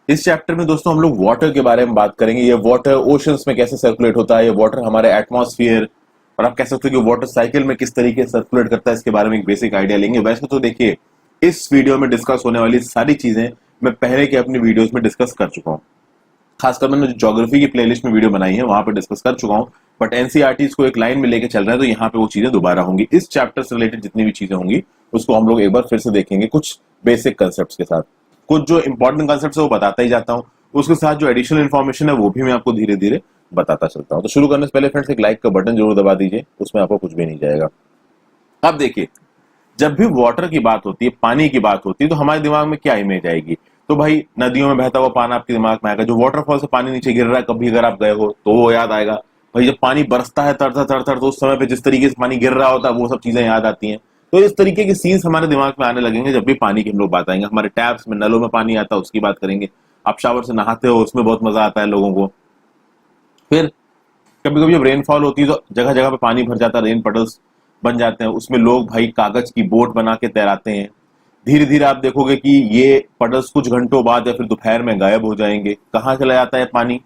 इस चैप्टर में दोस्तों हम लोग वाटर के बारे में बात करेंगे। ये वाटर ओशंस में कैसे सर्कुलेट होता है, ये वाटर हमारे एटमॉस्फेयर और आप कह सकते हो कि वाटर साइकिल में किस तरीके से सर्कुलेट करता है, इसके बारे में एक बेसिक आइडिया लेंगे। वैसे तो देखिए, इस वीडियो में डिस्कस होने वाली सारी चीजें मैं पहले के अपनी वीडियोस में डिस्कस कर चुका हूँ। खासकर मैंने जो ज्योग्राफी की प्लेलिस्ट में वीडियो बनाई है वहां पे डिस्कस कर चुका हूँ, बट एनसीईआरटीज को एक लाइन में लेके चल रहे हैं तो यहाँ पे वो चीजें दोबारा होंगी। इस चैप्टर से रिलेटेड जितनी भी चीजें होंगी उसको हम लोग एक बार फिर से देखेंगे कुछ बेसिक कंसेप्ट के साथ। कुछ जो इंपॉर्टेंट कंसेप्ट है वो बताता ही जाता हूँ, उसके साथ जो एडिशनल इन्फॉर्मेशन है वो भी मैं आपको धीरे धीरे बताता चलता हूँ। तो शुरू करने से पहले फ्रेंड्स एक लाइक का बटन जरूर दबा दीजिए, उसमें आपको कुछ भी नहीं जाएगा। अब देखिए, जब भी वाटर की बात होती है, पानी की बात होती है, तो हमारे दिमाग में क्या इमेज आएगी? तो भाई नदियों में बहता हुआ पानी आपके दिमाग में आएगा, जो वाटरफॉल से पानी नीचे गिर रहा है, कभी अगर आप गए हो तो वो याद आएगा। भाई जब पानी बरसता है तरतर तरतर तो उस समय पे जिस तरीके से पानी गिर रहा होता है वो सब चीजें याद आती हैं। तो इस तरीके के सीन्स हमारे दिमाग में आने लगेंगे जब भी पानी की हम लोग बात आएंगे। हमारे टैप्स में, नलों में पानी आता है उसकी बात करेंगे। आप शावर से नहाते हो उसमें बहुत मजा आता है लोगों को। फिर कभी कभी जब रेनफॉल होती है तो जगह जगह पे पानी भर जाता है, रेन पटल्स बन जाते हैं, उसमें लोग भाई कागज की बोट बना के तैराते हैं। धीरे धीरे आप देखोगे कि ये पटल्स कुछ घंटों बाद या फिर दोपहर में गायब हो जाएंगे। कहाँ चला जाता है पानी?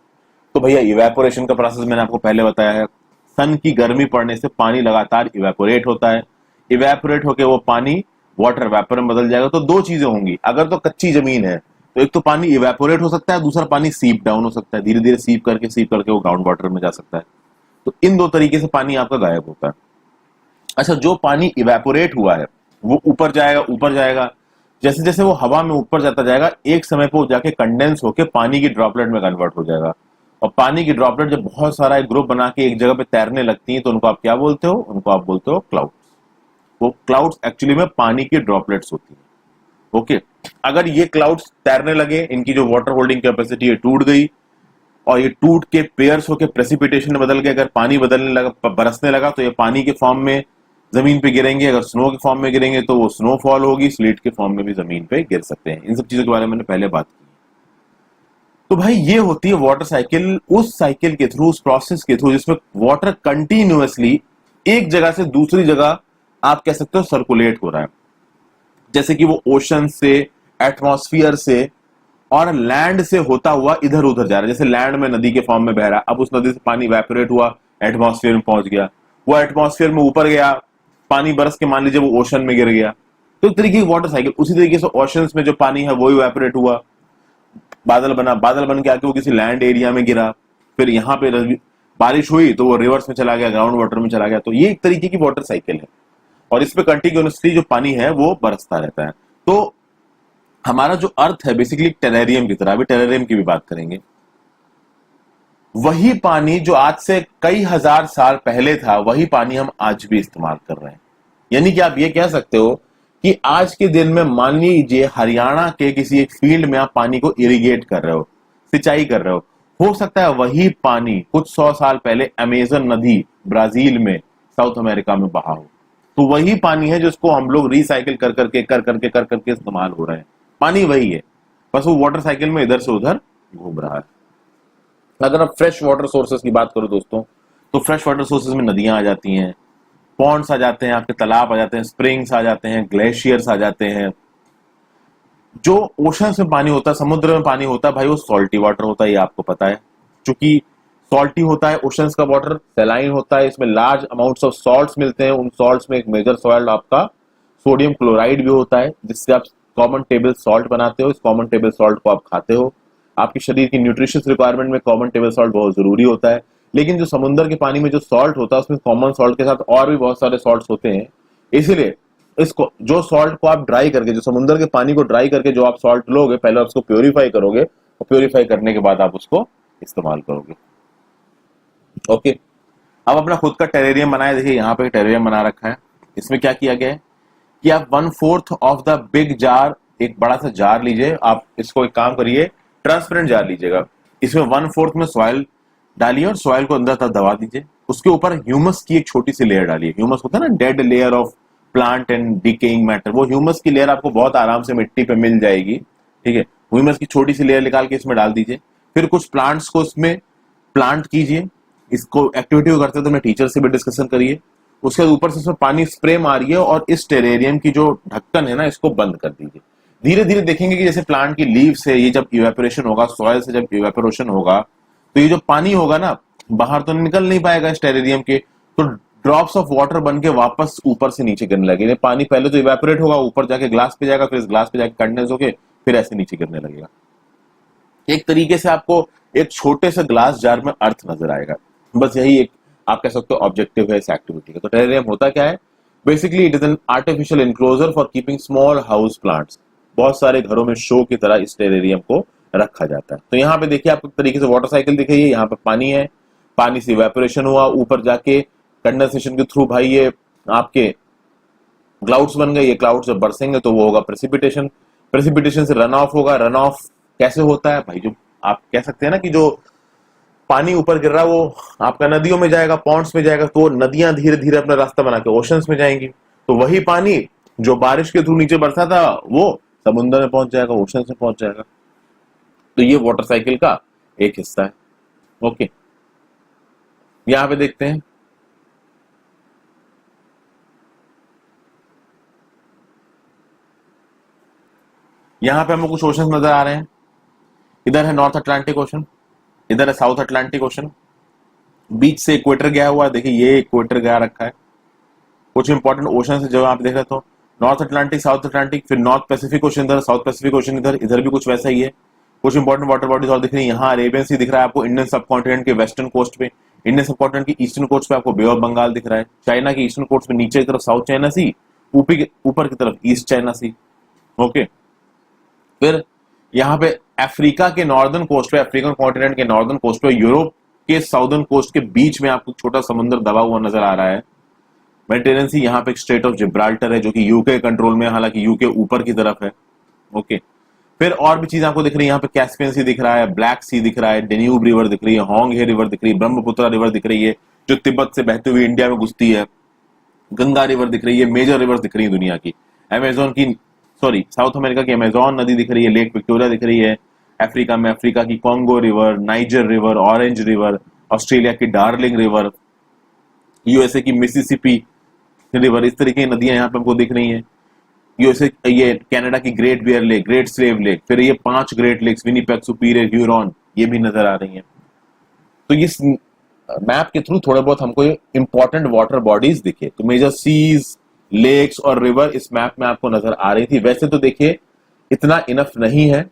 तो भैया इवेपोरेशन का प्रोसेस मैंने आपको पहले बताया है। सन की गर्मी पड़ने से पानी लगातार इवेपोरेट होता है। इवेपोरेट होकर वो पानी वाटर वेपर में बदल जाएगा। तो दो चीजें होंगी, अगर तो कच्ची जमीन है तो एक तो पानी इवेपोरेट हो सकता है, दूसरा पानी सीप डाउन हो सकता है, धीरे धीरे सीप करके वो ग्राउंड वाटर में जा सकता है। तो इन दो तरीके से पानी आपका गायब होता है। अच्छा, जो पानी इवेपोरेट हुआ है वो ऊपर जाएगा ऊपर जाएगा। जैसे जैसे वो हवा में ऊपर जाता जाएगा एक समय पे वो जाके कंडेंस होके पानी की ड्रॉपलेट में कन्वर्ट हो जाएगा। और पानी की ड्रॉपलेट जब बहुत सारा एक ग्रुप बना के एक जगह पे तैरने लगती है तो उनको आप क्या बोलते हो? उनको आप बोलते हो क्लाउड्स। वो क्लाउड्स एक्चुअली में पानी की ड्रॉपलेट्स होती है। ओके, अगर ये क्लाउड्स तैरने लगे, इनकी जो वाटर होल्डिंग कैपेसिटी है टूट गई और ये टूट के पेयर्स होके प्रेसिपिटेशन में बदल के अगर पानी बदलने लगा, बरसने लगा, तो ये पानी के फॉर्म में जमीन पे गिरेंगे। अगर स्नो के फॉर्म में गिरेंगे तो वो स्नोफॉल होगी, स्लीट के फॉर्म में भी जमीन पे गिर सकते हैं। इन सब चीजों के बारे में मैंने पहले बात की। तो भाई ये होती है वाटर साइकिल। उस साइकिल के थ्रू, उस प्रोसेस के थ्रू जिसमें वाटर कंटिन्यूअसली एक जगह से दूसरी जगह आप कह सकते हो सर्कुलेट हो रहा है। जैसे कि वो ओशन से, एटमॉस्फियर से और लैंड से होता हुआ इधर उधर जा रहा है। जैसे लैंड में नदी के फॉर्म में बह रहा है, अब उस नदी से पानी वेपोरेट हुआ, एटमॉस्फेयर में पहुंच गया, वो एटमॉस्फेयर में ऊपर गया, पानी बरस के मान लीजिए वो ओशन में गिर गया। तो एक तरीके की वाटर साइकिल। उसी तरीके से ओशंस में जो पानी है वो इवेपोरेट हुआ, बादल बना, बादल बन के आके वो किसी लैंड एरिया में गिरा, फिर यहाँ पे बारिश हुई तो वो रिवर्स में चला गया, ग्राउंड वाटर में चला गया। तो ये एक तरीके की वाटर साइकिल है और इस पे कंटिन्यूअसली जो पानी है वो बरसता रहता है। तो हमारा जो अर्थ है बेसिकली टेरेरियम की तरह, अभी टेरेरियम की भी बात करेंगे। वही पानी जो आज से कई हजार साल पहले था वही पानी हम आज भी इस्तेमाल कर रहे हैं। यानी कि आप ये कह सकते हो कि आज के दिन में मान लीजिए हरियाणा के किसी एक फील्ड में आप पानी को इरिगेट कर रहे हो, सिंचाई कर रहे हो सकता है वही पानी कुछ 100 साल पहले अमेजन नदी ब्राजील में, साउथ अमेरिका में बहा हो। तो वही पानी है जिसको हम लोग रिसाइकिल कर करके इस्तेमाल हो रहे हैं। पानी वही है, बस वो वाटर साइकिल में इधर से उधर घूम रहा है। अगर आप फ्रेश वाटर सोर्सेस की बात करो दोस्तों, तो फ्रेश वाटर सोर्सेस में नदियां आ जाती हैं, पॉन्ड्स आ जाते हैं, आपके तालाब आ जाते हैं, स्प्रिंग्स आ जाते हैं, ग्लेशियर्स आ जाते हैं। जो ओशन में पानी होता है, समुद्र में पानी होता है भाई, वो सॉल्टी वाटर होता है, ये आपको पता है। क्योंकि सॉल्टी होता है ओशंस का वाटर, सैलाइन होता है, इसमें लार्ज अमाउंट्स ऑफ सॉल्ट्स मिलते हैं। उन सॉल्ट्स में एक मेजर सॉल्ट आपका सोडियम क्लोराइड भी होता है, जिससे आप कॉमन टेबल सॉल्ट बनाते हो। इस कॉमन टेबल सॉल्ट को आप खाते हो। आपकी शरीर की न्यूट्रिशियस रिक्वायरमेंट में कॉमन टेबल सॉल्ट बहुत जरूरी होता है। लेकिन जो समुद्र के पानी में जो सॉल्ट होता है उसमें कॉमन सॉल्ट के साथ और भी बहुत सारे सॉल्ट्स होते हैं। इसीलिए इसको, जो सॉल्ट को आप ड्राई करके, जो समुद्र के पानी को ड्राई करके जो आप सॉल्ट लोगे, पहले आप उसको प्योरीफाई करोगे और प्योरीफाई करने के बाद आप उसको इस्तेमाल करोगे। ओके, अब अपना खुद का टेरेरियम बनाए। देखिए यहाँ पे टेरेरियम बना रखा है। इसमें क्या किया गया है कि आप 1/4 ऑफ द बिग जार, एक बड़ा सा जार लीजिए। आप इसको एक काम करिए, ट्रांसपेरेंट जार लीजिएगा, इसमें 1/4 में सॉइल डालिए और सॉइल को अंदर तक दबा दीजिए। उसके ऊपर ह्यूमस की एक छोटी सी लेयर डालिए। ह्यूमस होता है ना, dead layer of plant and decaying matter. वो ह्यूमस की लेयर आपको बहुत आराम से मिट्टी पे मिल जाएगी। ठीक है, ह्यूमस की छोटी सी लेयर निकाल के इसमें डाल दीजिए। फिर कुछ प्लांट्स को इसमें प्लांट कीजिए। इसको एक्टिविटी को करते हैं तो अपने टीचर से भी डिस्कशन करिए। उसके बाद ऊपर से इसमें पानी स्प्रे मारिए और इस टेरेरियम की जो ढक्कन है ना, इसको बंद कर दीजिए। धीरे धीरे देखेंगे कि जैसे प्लांट की लीव से ये जब इवेपोरेशन होगा, सॉइल से जब इवेपोरेशन होगा, तो ये जो पानी होगा ना बाहर तो निकल नहीं पाएगा इस टेरेरियम के, तो ड्रॉप्स ऑफ वाटर बन के वापस ऊपर से नीचे गिरने लगेगा। पानी पहले तो इवेपोरेट होगा, ऊपर जाके ग्लास पे जाएगा, फिर इस ग्लास पे जाके कंडेंस होके फिर ऐसे नीचे गिरने लगेगा। एक तरीके से आपको एक छोटे से ग्लास जार में अर्थ नजर आएगा। बस यही एक आप कह सकते हो ऑब्जेक्टिव है इस एक्टिविटी का। तो टेरेरियम होता क्या है? Basically it is an artificial enclosure for keeping small house plants. बहुत सारे घरों में शो की तरह इस टेरेरियम को रखा जाता है। तो यहाँ पे देखिए आपको तरीके से वाटर साइकिल दिख रही है। यहाँ पे पानी है, पानी से इवेपोरेशन हुआ, ऊपर जाके कंडेंसेशन के थ्रू भाई ये आपके क्लाउड्स बन गए। ये क्लाउड्स जब बरसेंगे तो वो होगा प्रेसिपिटेशन, प्रेसिपिटेशन से रन ऑफ होगा। रन ऑफ कैसे होता है भाई? जो आप कह सकते हैं ना कि जो पानी ऊपर गिर रहा है वो आपका नदियों में जाएगा, पॉन्ड्स में जाएगा, तो नदियां धीरे धीरे अपना रास्ता बना के ओशंस में जाएंगी। तो वही पानी जो बारिश के थ्रू नीचे बरसा था वो समुद्र में पहुंच जाएगा, ओशन में पहुंच जाएगा। तो ये वाटर साइकिल का एक हिस्सा है। ओके, यहां पे देखते हैं यहां पे हमें कुछ ओशन नजर आ रहे हैं। इधर है नॉर्थ अटलांटिक ओशन, इधर है साउथ अटलांटिक ओशन। बीच से इक्वेटर गया हुआ है, देखिए ये इक्वेटर गया रखा है। कुछ इंपॉर्टेंट ओशन है जो आप देख रहे हो, नॉर्थ अटलांटिक, साउथ अटलांटिक, फिर नॉर्थ पैसिफिक ओशन इधर, साउथ पैसिफिक ओशन इधर, इधर भी कुछ वैसा ही है। कुछ इंपॉर्टेंट वाटर बॉडीज और दिख रही है। यहाँ अरेबियन सी दिख रहा है आपको इंडियन सब कॉन्टिनेंट के वेस्टर्न कोस्ट पे, इंडियन सब कॉन्टिनेंट की ईस्टर्न कोस्ट पे आपको बे ऑफ बंगाल दिख रहा है। चाइना की ईस्टर्न कोस्ट पे नीचे की तरफ साउथ चाइना सी, ऊपर की तरफ ईस्ट चाइना सी। ओके, फिर यहाँ पे अफ्रीका के नॉर्दर्न कोस्ट पे, अफ्रीकन कॉन्टिनेंट के नॉर्दर्न कोस्ट पे, यूरोप के साउदर्न कोस्ट के बीच में आपको छोटा समुद्र दबा हुआ नजर आ रहा है, मेडिटेरियन सी। यहाँ पे एक स्ट्रेट ऑफ जिब्राल्टर है जो कि यूके कंट्रोल में, हालांकि यूके ऊपर की तरफ है। ओके, फिर और भी चीज आपको दिख रही है। यहाँ पे कैस्पियन सी दिख रहा है, ब्लैक सी दिख रहा है, डेन्यूब रिवर दिख रही है, होंग हे रिवर दिख रही है, ब्रह्मपुत्र रिवर दिख रही है जो तिब्बत से बहते हुए इंडिया में घुसती है, गंगा रिवर दिख रही है, मेजर रिवर दिख रही है दुनिया की। अमेजोन की, सॉरी साउथ अमेरिका की अमेजोन नदी दिख रही है, लेक विक्टोरिया दिख रही है। अफ्रीका में अफ्रीका की Congo river, niger river, orange river, Australia की डार्लिंग रिवर, यूएसए की मिसिसिपी रिवर, इस तरीके की नदियां यहाँ पे हमको दिख रही हैं। यूएसए, ये कनाडा की Great Bear Lake, Great Slave Lake, फिर ये 5 Great Lakes, Winnipeg, Superior, Huron, ये भी नजर आ रही हैं। तो इस मैप के थ्रू थोड़ा बहुत हमको इंपॉर्टेंट वाटर बॉडीज दिखे, तो मेजर सीज, लेक्स और रिवर इस मैप में आपको नजर आ रही थी। वैसे तो देखिए इतना इनफ नहीं है।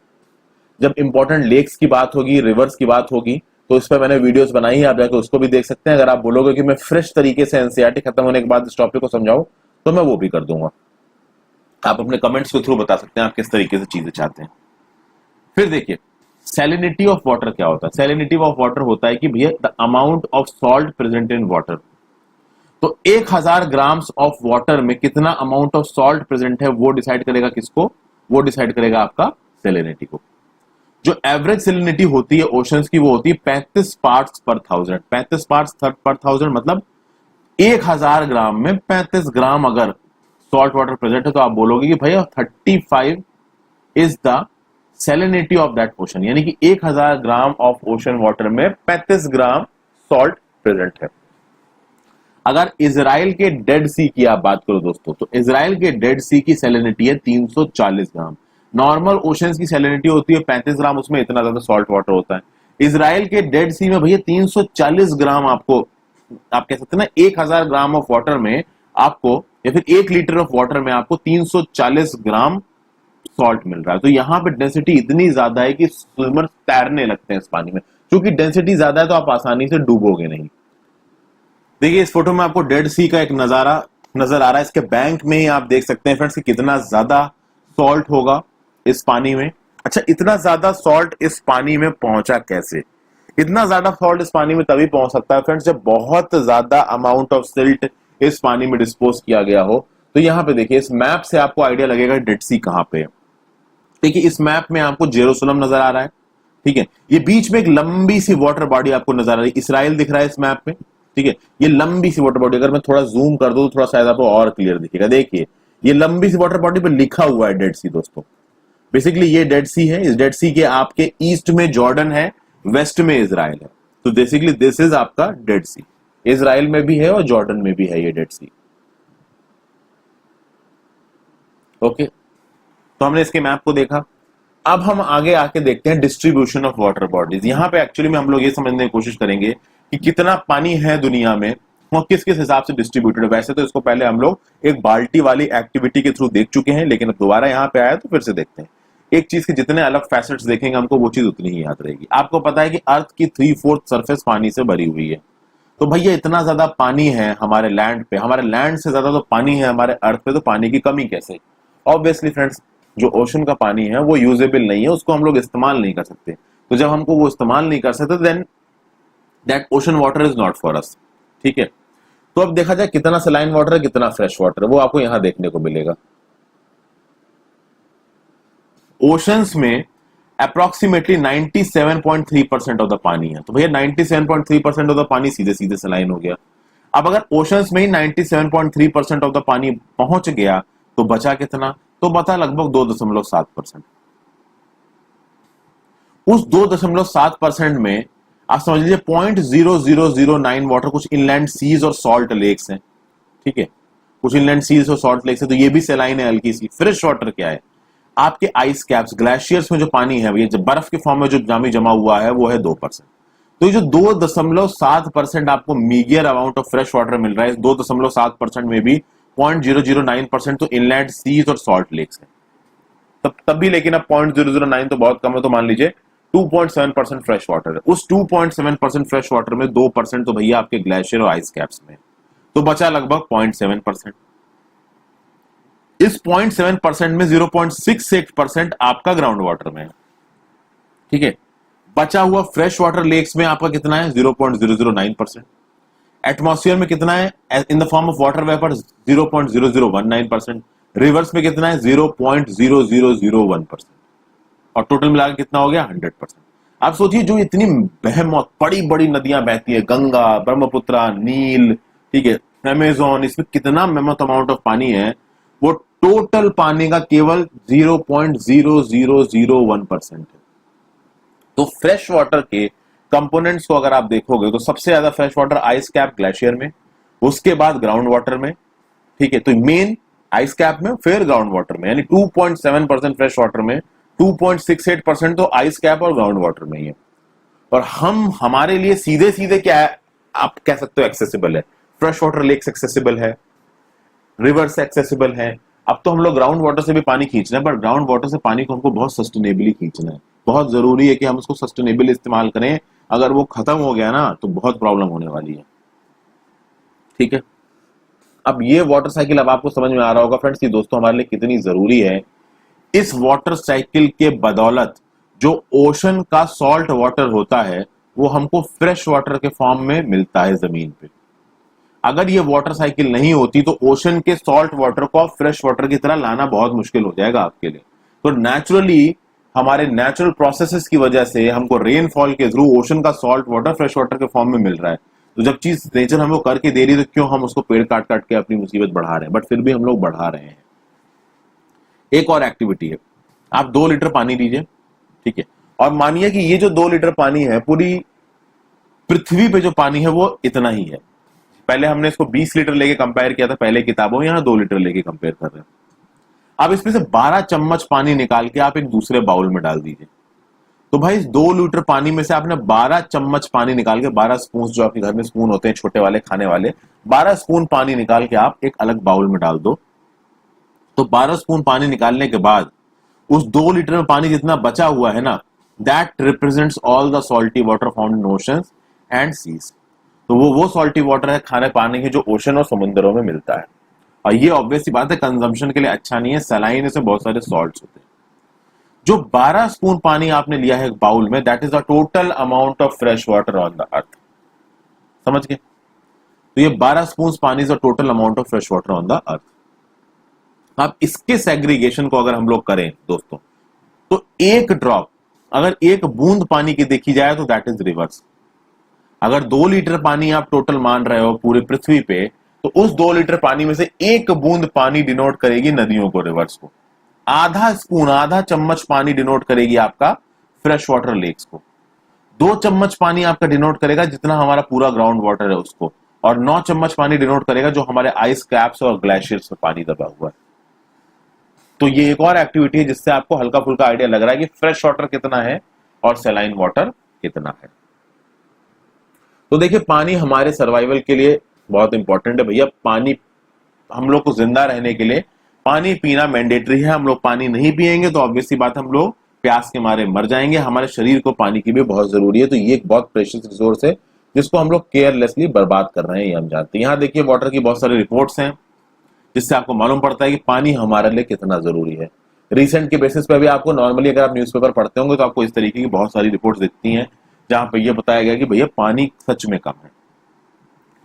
जब इंपॉर्टेंट लेक्स की बात होगी, रिवर्स की बात होगी, तो इस पर मैंने वीडियोस बनाई है, आप जाकर उसको भी देख सकते हैं। अगर आप बोलोगे कि मैं फ्रेश तरीके से एनसीईआरटी खत्म होने के बाद इस टॉपिक को समझाऊं तो मैं वो भी कर दूंगा। आप अपने कमेंट्स के थ्रू बता सकते हैं आप किस तरीके से चीजें चाहते हैं। फिर देखिए सैलिनिटी ऑफ वाटर क्या होता है। सैलिनिटी ऑफ वाटर होता है कि भैया the amount of salt present in water. तो 1000 ग्राम्स ऑफ वाटर में कितना अमाउंट ऑफ सॉल्ट प्रेजेंट है वो डिसाइड करेगा किसको? वो डिसाइड करेगा आपका सैलिनिटी को। जो एवरेज सैलिनिटी होती है ओशंस की वो होती है 35 पार्ट्स पर थाउजेंड। 35 पार्ट्स पर थाउजेंड मतलब 1000 ग्राम में 35 ग्राम अगर सॉल्ट वाटर प्रेजेंट है तो आप बोलोगे कि भैया 35 is the salinity of that ocean, यानी कि 1000 ग्राम ऑफ ओशन वाटर में 35 ग्राम सॉल्ट प्रेजेंट है। अगर इजराइल के डेड सी की आप बात करो दोस्तों, तो इजराइल के डेड सी की सैलिनिटी है 340 ग्राम। नॉर्मल ओशंस की सैलिनिटी होती है 35 ग्राम, उसमें इतना ज्यादा सॉल्ट वाटर होता है। इजराइल के डेड सी में भैया 340 ग्राम आपको, आप कह सकते हैं ना 1000 ग्राम ऑफ वाटर में आपको, या फिर 1 लीटर ऑफ वाटर में आपको 340 ग्राम सॉल्ट मिल रहा है। तो यहाँ पे डेंसिटी इतनी ज्यादा है कि स्विमर तैरने लगते हैं इस पानी में। क्योंकि डेंसिटी ज्यादा है तो आप आसानी से डूबोगे नहीं। देखिए इस फोटो में आपको डेड सी का एक नजारा नजर आ रहा है। इसके बैंक में ही आप देख सकते हैं फ्रेंड्स कि कितना ज्यादा सॉल्ट होगा इस पानी में। अच्छा, इतना ज्यादा सॉल्ट इस पानी में पहुंचा कैसे? इतना ज्यादा सॉल्ट इस पानी में तभी पहुंच सकता है फ्रेंड्स जब बहुत ज्यादा अमाउंट ऑफ सिल्ट इस पानी में डिस्पोज किया गया हो। तो यहाँ पे देखिए इस मैप से आपको आइडिया लगेगा डेड सी कहां पे है। देखिए इस मैप में आपको जेरूसलम नजर आ रहा है, ठीक है। ये बीच में एक लंबी सी वाटर बॉडी आपको नजर आ रही है, इसराइल दिख रहा है इस मैप में, ठीक है। ये लंबी सी वाटर बॉडी, अगर मैं थोड़ा जूम कर दूं तो थोड़ा शायद आपको और क्लियर दिखेगा। देखिए ये लंबी सी वाटर बॉडी पे लिखा हुआ है डेड सी दोस्तों। बेसिकली ये डेड सी है। इस डेड सी के आपके ईस्ट में जॉर्डन है, वेस्ट में इजराइल है। तो बेसिकली दिस इज आपका डेड सी। इजराइल में भी है और जॉर्डन में भी है ये डेड सी। ओके, तो हमने इसके मैप को देखा। अब हम आगे आके देखते हैं डिस्ट्रीब्यूशन ऑफ वाटर बॉडीज। यहाँ पे एक्चुअली में हम लोग ये समझने की कोशिश करेंगे कि कितना पानी है दुनिया में और किस किस हिसाब से डिस्ट्रीब्यूटेड है। वैसे तो इसको पहले हम लोग एक बाल्टी वाली एक्टिविटी के थ्रू देख चुके हैं, लेकिन अब दोबारा यहाँ पे आया तो फिर से देखते हैं। एक चीज के जितने अलग फैसेट्स देखेंगे हमको वो चीज उतनी ही याद रहेगी। आपको पता है कि अर्थ की 3/4 सरफेस पानी से भरी हुई है। तो भैया इतना ज्यादा पानी है हमारे लैंड पे, हमारे लैंड से ज्यादा तो पानी है हमारे अर्थ पे, तो पानी की कमी कैसे? ऑब्वियसली फ्रेंड्स, जो ओशन का पानी है वो यूजेबल नहीं है, उसको हम लोग इस्तेमाल नहीं कर सकते। तो जब हमको वो इस्तेमाल नहीं कर सकते then that ocean water is not for us. ठीक है, तो अब देखा जाए कितना सलाइन वाटर है, कितना फ्रेश वाटर है, वो आपको यहां देखने को मिलेगा। ओशंस में अप्रोक्सीमेटली 97.3% ऑफ द पानी है। तो भैया 97.3% ऑफ द पानी सीधे सीधे सलाइन हो गया। अब अगर ओशंस में ही 97.3% ऑफ द पानी पहुंच गया तो बचा कितना? तो बचा लगभग 2.7%। उस 2.7% में आप समझ लीजिए 0.0009 वाटर कुछ इनलैंड सीज और सॉल्ट लेक्स हैं। ठीक है, कुछ इनलैंड सीज और सॉल्ट लेक्स है, तो ये भी सलाइन है हल्की सी। फ्रेश वाटर क्या है? आपके आइस कैप्स, ग्लेशियर्स में जो पानी है, ये बर्फ के फॉर्म में जो जामी जमा हुआ है वो है 2%। तो ये जो 2.7% आपको मीडियर अमाउंट ऑफ फ्रेश वाटर मिल रहा है, इस 2.7% में भी 0.009% तो इनलैंड सीज और सॉल्ट लेक्स है। तब भी लेकिन अब 0.009 तो बहुत कम है, तो मान लीजिए 2.7% फ्रेश वाटर है। उस 2.7% फ्रेश वाटर में 2% तो भैया आपके ग्लेशियर और आइस कैप्स में, तो बचा लगभग 0.7%। इस 0.7% में 0.68% आपका ग्राउंड वाटर में है। ठीक है, बचा हुआ फ्रेश वाटर लेक्स में आपका कितना है? 0.009%। एटमॉस्फेयर में कितना है in the form of water vapour? 0.0019%। Reverse में कितना है? 0.0001%। और टोटल मिलाकर कितना हो गया? 100%। आप सोचिए जो इतनी बेहमौत बड़ी बड़ी नदियां बहती है, गंगा, ब्रह्मपुत्र, नील, ठीक है, अमेजोन, इसमें कितना मेमोथ अमाउंट ऑफ पानी है, वो टोटल पानी का केवल 0.0001% है। तो फ्रेश वाटर के कंपोनेंट्स को अगर आप देखोगे तो सबसे ज्यादा fresh water ice cap glacier में, उसके बाद ग्राउंड वाटर में। ठीक है, तो मेन आइस कैप में, फिर ग्राउंड वाटर में, यानी 2.7% फ्रेश वाटर में 2.68% तो आइस कैप और ग्राउंड वाटर में ही है। और हमारे लिए सीधे सीधे क्या है आप कह सकते हो? एक्सेसिबल है। फ्रेश वाटर लेक्स एक्सेसिबल है, रिवर से एक्सेसिबल है। अब तो हम लोग ग्राउंड वाटर से भी पानी खींच रहे हैं, बट ग्राउंड वाटर से पानी को हमको बहुत सस्टेनेबली खींचना है। बहुत जरूरी है कि हम उसको सस्टेनेबली इस्तेमाल करें। अगर वो खत्म हो गया ना तो बहुत प्रॉब्लम होने वाली है। ठीक है, अब ये वाटर साइकिल अब आपको समझ में आ रहा होगा फ्रेंड्स कि दोस्तों हमारे लिए कितनी जरूरी है। इस वाटर साइकिल के बदौलत जो ओशन का सॉल्ट वाटर होता है वो हमको फ्रेश वाटर के फॉर्म में मिलता है जमीन पे। अगर ये वाटर साइकिल नहीं होती तो ओशन के सॉल्ट वाटर को फ्रेश वाटर की तरह लाना बहुत मुश्किल हो जाएगा आपके लिए। तो नेचुरली हमारे नेचुरल प्रोसेसेस की वजह से हमको रेनफॉल के थ्रू ओशन का सॉल्ट वाटर फ्रेश वाटर के फॉर्म में मिल रहा है। तो जब चीज नेचर हमें करके दे रही है तो क्यों हम उसको पेड़ काट काट के अपनी मुसीबत बढ़ा रहे हैं? बट फिर भी हम लोग बढ़ा रहे हैं। एक और एक्टिविटी है, आप 2 लीटर पानी लीजिए। ठीक है, और मानिए कि ये जो 2 लीटर पानी है, पूरी पृथ्वी पे जो पानी है वो इतना ही है। पहले हमने इसको 20 लीटर लेके कंपेयर किया था पहले किताबों, यहां 2 लीटर लेके कंपेयर कर रहे हैं। अब इसमें से 12 चम्मच पानी निकाल के आप एक दूसरे बाउल में डाल दीजिए। तो भाई 2 लीटर पानी में से आपने 12 चम्मच पानी निकाल के, 12 स्पून जो आपके घर में स्पून होते हैं छोटे वाले खाने वाले, 12 स्पून पानी निकाल के आप एक अलग बाउल में डाल दो। तो 12 स्पून पानी निकालने के बाद उस 2 लीटर में पानी जितना बचा हुआ है ना, that represents all the salty water found in oceans and seas. तो वो सॉल्टी वाटर है, खाने पानी है, जो ओशन और समुद्रों में मिलता है। और ये ऑब्वियसली बात है कंजम्पशन के लिए अच्छा नहीं है, सलाइन से बहुत सारे सॉल्ट्स होते हैं। जो 12 स्पून पानी आपने लिया है एक बाउल में, that is the total amount of fresh water on the अर्थ। समझ गए? तो ये 12 स्पून पानी is the total amount of fresh water on the अर्थ। अब इसके सेग्रीगेशन को अगर हम लोग करें दोस्तों, तो एक ड्रॉप, अगर एक बूंद पानी की देखी जाए तो दैट इज रिवर्स। अगर 2 लीटर पानी आप टोटल मान रहे हो पूरी पृथ्वी पे, तो उस 2 लीटर पानी में से एक बूंद पानी डिनोट करेगी नदियों को, रिवर्स को। आधा स्पून, आधा चम्मच पानी डिनोट करेगी आपका फ्रेश वाटर लेक्स को। 2 चम्मच पानी आपका डिनोट करेगा जितना हमारा पूरा ग्राउंड वाटर है उसको, और 9 चम्मच पानी डिनोट करेगा जो हमारे आइस कैप्स और ग्लेशियर्स में पानी दबा हुआ है। तो ये एक और एक्टिविटी है जिससे आपको हल्का फुल्का आइडिया लग रहा है कि फ्रेश वाटर कितना है और सैलाइन वाटर कितना है। तो देखिए पानी हमारे सर्वाइवल के लिए बहुत इंपॉर्टेंट है भैया। पानी हम लोग को जिंदा रहने के लिए पानी पीना मैंडेटरी है। हम लोग पानी नहीं पिएंगे तो ऑब्वियसली बात हम लोग प्यास के मारे मर जाएंगे। हमारे शरीर को पानी की भी बहुत जरूरी है। तो ये एक बहुत प्रेशियस रिसोर्स है जिसको हम लोग केयरलेसली बर्बाद कर रहे हैं, ये हम जानते हैं। यहाँ देखिए वाटर की बहुत सारी रिपोर्ट्स हैं जिससे आपको मालूम पड़ता है कि पानी हमारे लिए कितना जरूरी है। रिसेंट के बेसिस पे भी आपको नॉर्मली अगर आप न्यूज़पेपर पढ़ते होंगे तो आपको इस तरीके की बहुत सारी रिपोर्ट्स दिखती हैं जहां पे ये बताया गया कि भैया पानी सच में कम है।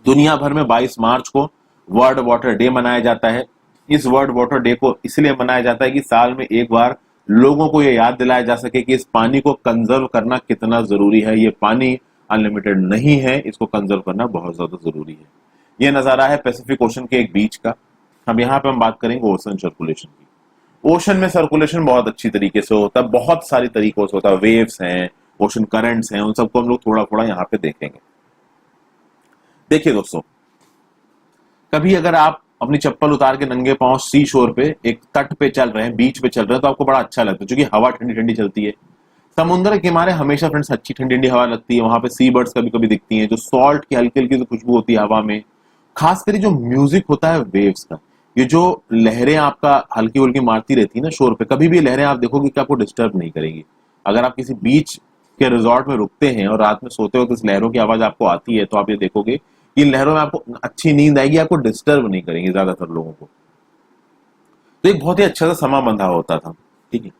दुनिया भर में 22 मार्च को वर्ल्ड वाटर डे मनाया जाता है। इस वर्ल्ड वाटर डे को इसलिए मनाया जाता है कि साल में एक बार लोगों को यह याद दिलाया जा सके कि इस पानी को कंजर्व करना कितना जरूरी है। ये पानी अनलिमिटेड नहीं है, इसको कंजर्व करना बहुत ज्यादा जरूरी है। ये नजारा है पैसिफिक ओशन के एक बीच का। अब यहाँ पे हम बात करेंगे ओशन सर्कुलेशन की। ओशन में सर्कुलेशन बहुत अच्छी तरीके से होता है, बहुत सारी तरीकों से होता है। वेव्स हैं, ओशन करंट्स हैं, उन सबको हम लोग थोड़ा थोड़ा यहाँ पे देखेंगे। देखिए दोस्तों, कभी अगर आप अपनी चप्पल उतार के नंगे पांव सी शोर पे एक तट पे चल रहे हैं, बीच पे चल रहे हैं, तो आपको बड़ा अच्छा लगता है क्योंकि हवा ठंडी ठंडी चलती है। समुद्र के किनारे हमेशा फ्रेंड्स अच्छी ठंडी ठंडी हवा लगती है। वहां पे सी बर्ड्स कभी कभी दिखती हैं, जो सॉल्ट की हल्की हल्की खुशबू होती है हवा में। खासकर जो म्यूजिक होता है वेव्स का, ये जो लहरें आपका हल्की हल्की मारती रहती है ना शोर पे, कभी भी लहरें आप देखोगे कि आपको डिस्टर्ब नहीं करेंगी। अगर आप किसी बीच के रिजॉर्ट में रुकते हैं और रात में सोते हो तो इस लहरों की आवाज आपको आती है, तो आप ये देखोगे कि इन लहरों में आपको अच्छी नींद आएगी, आपको डिस्टर्ब नहीं करेंगे ज्यादातर लोगों को। तो एक बहुत ही अच्छा सा समा बंधा होता था। ठीक है,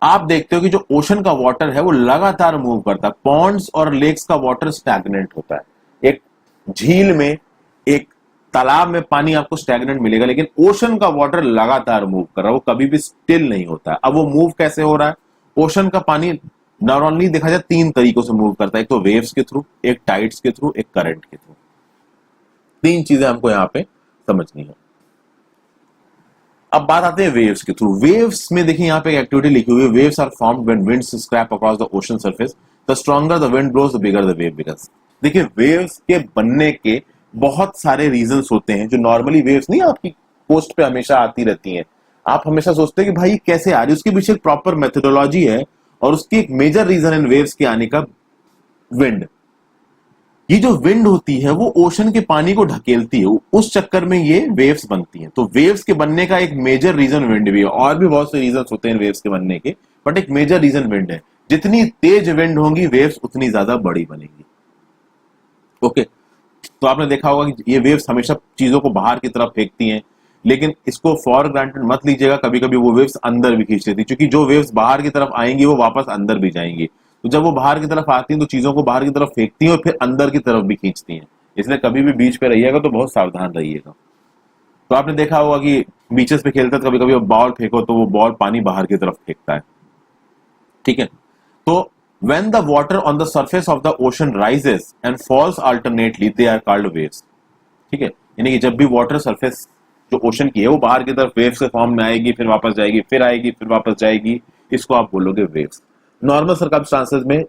आप देखते हो कि जो ओशन का वाटर है वो लगातार मूव करता है। पॉन्ड्स और लेक्स का वाटर स्टैग्नेंट होता है। एक झील में, एक तालाब में पानी आपको स्टैग्नेंट मिलेगा, लेकिन ओशन का वाटर लगातार मूव कर रहा है, वो कभी भी स्टिल नहीं होता है। अब वो मूव कैसे हो रहा है? ओशन का पानी नॉर्मली देखा जाए 3 तरीकों से मूव करता है। एक तो वेव्स के थ्रू, एक टाइड्स के थ्रू, एक करंट के थ्रू। 3 चीजें हमको यहाँ पे समझनी है। अब बात आते हैं वेव्स के थ्रू। वेव्स में देखिए यहाँ पे एक एक्टिविटी लिखी हुई है, waves are formed when winds scrape across the ocean surface, the stronger the wind blows the bigger the wave becomes. देखिए वेव्स के बनने के बहुत सारे रीजंस होते हैं। जो नॉर्मली वेव्स नहीं आपकी कोस्ट पे हमेशा आती रहती हैं, आप हमेशा सोचते हैं कि भाई कैसे आ रही है, उसके पीछे एक प्रॉपर मेथोडोलॉजी है और उसकी एक मेजर रीजन इन वेव्स के आने का विंड। ये जो विंड होती है वो ओशन के पानी को ढकेलती है, उस चक्कर में ये वेव्स बनती हैं। तो वेव्स के बनने का एक मेजर रीजन विंड भी है। और भी बहुत से रीजन होते हैं वेव्स के बनने के, बट एक मेजर रीजन विंड है। जितनी तेज विंड होगी वेव्स उतनी ज्यादा बड़ी बनेगी। ओके, तो आपने देखा होगा कि ये वेव्स हमेशा चीजों को बाहर की तरफ फेंकती हैं, लेकिन इसको फॉर ग्रांटेड मत लीजिएगा। कभी कभी वो वेव्स अंदर भी खींच लेती है, क्योंकि जो वेव्स बाहर की तरफ आएंगी वो वापस अंदर भी जाएंगी। तो जब वो बाहर की तरफ आती हैं तो चीजों को बाहर की तरफ फेंकती हैं और फिर अंदर की तरफ भी खींचती हैं। इसलिए कभी भी बीच पे रहिएगा तो बहुत सावधान रहिएगा। तो आपने देखा होगा कि बीचेस पे खेलते कभी कभी बॉल फेंको तो वो बॉल पानी बाहर की तरफ फेंकता है। ठीक है, तो when the water on the surface of the ocean rises and falls alternately, they are called waves। ठीक है, यानी कि जब भी वाटर सरफेस जो ओशन की है वो बाहर की तरफ वेव्स के फॉर्म में आएगी, फिर वापस जाएगी, फिर आएगी, फिर वापस जाएगी, इसको आप बोलोगे वेव्स। नॉर्मल सर्कमस्टांसेस में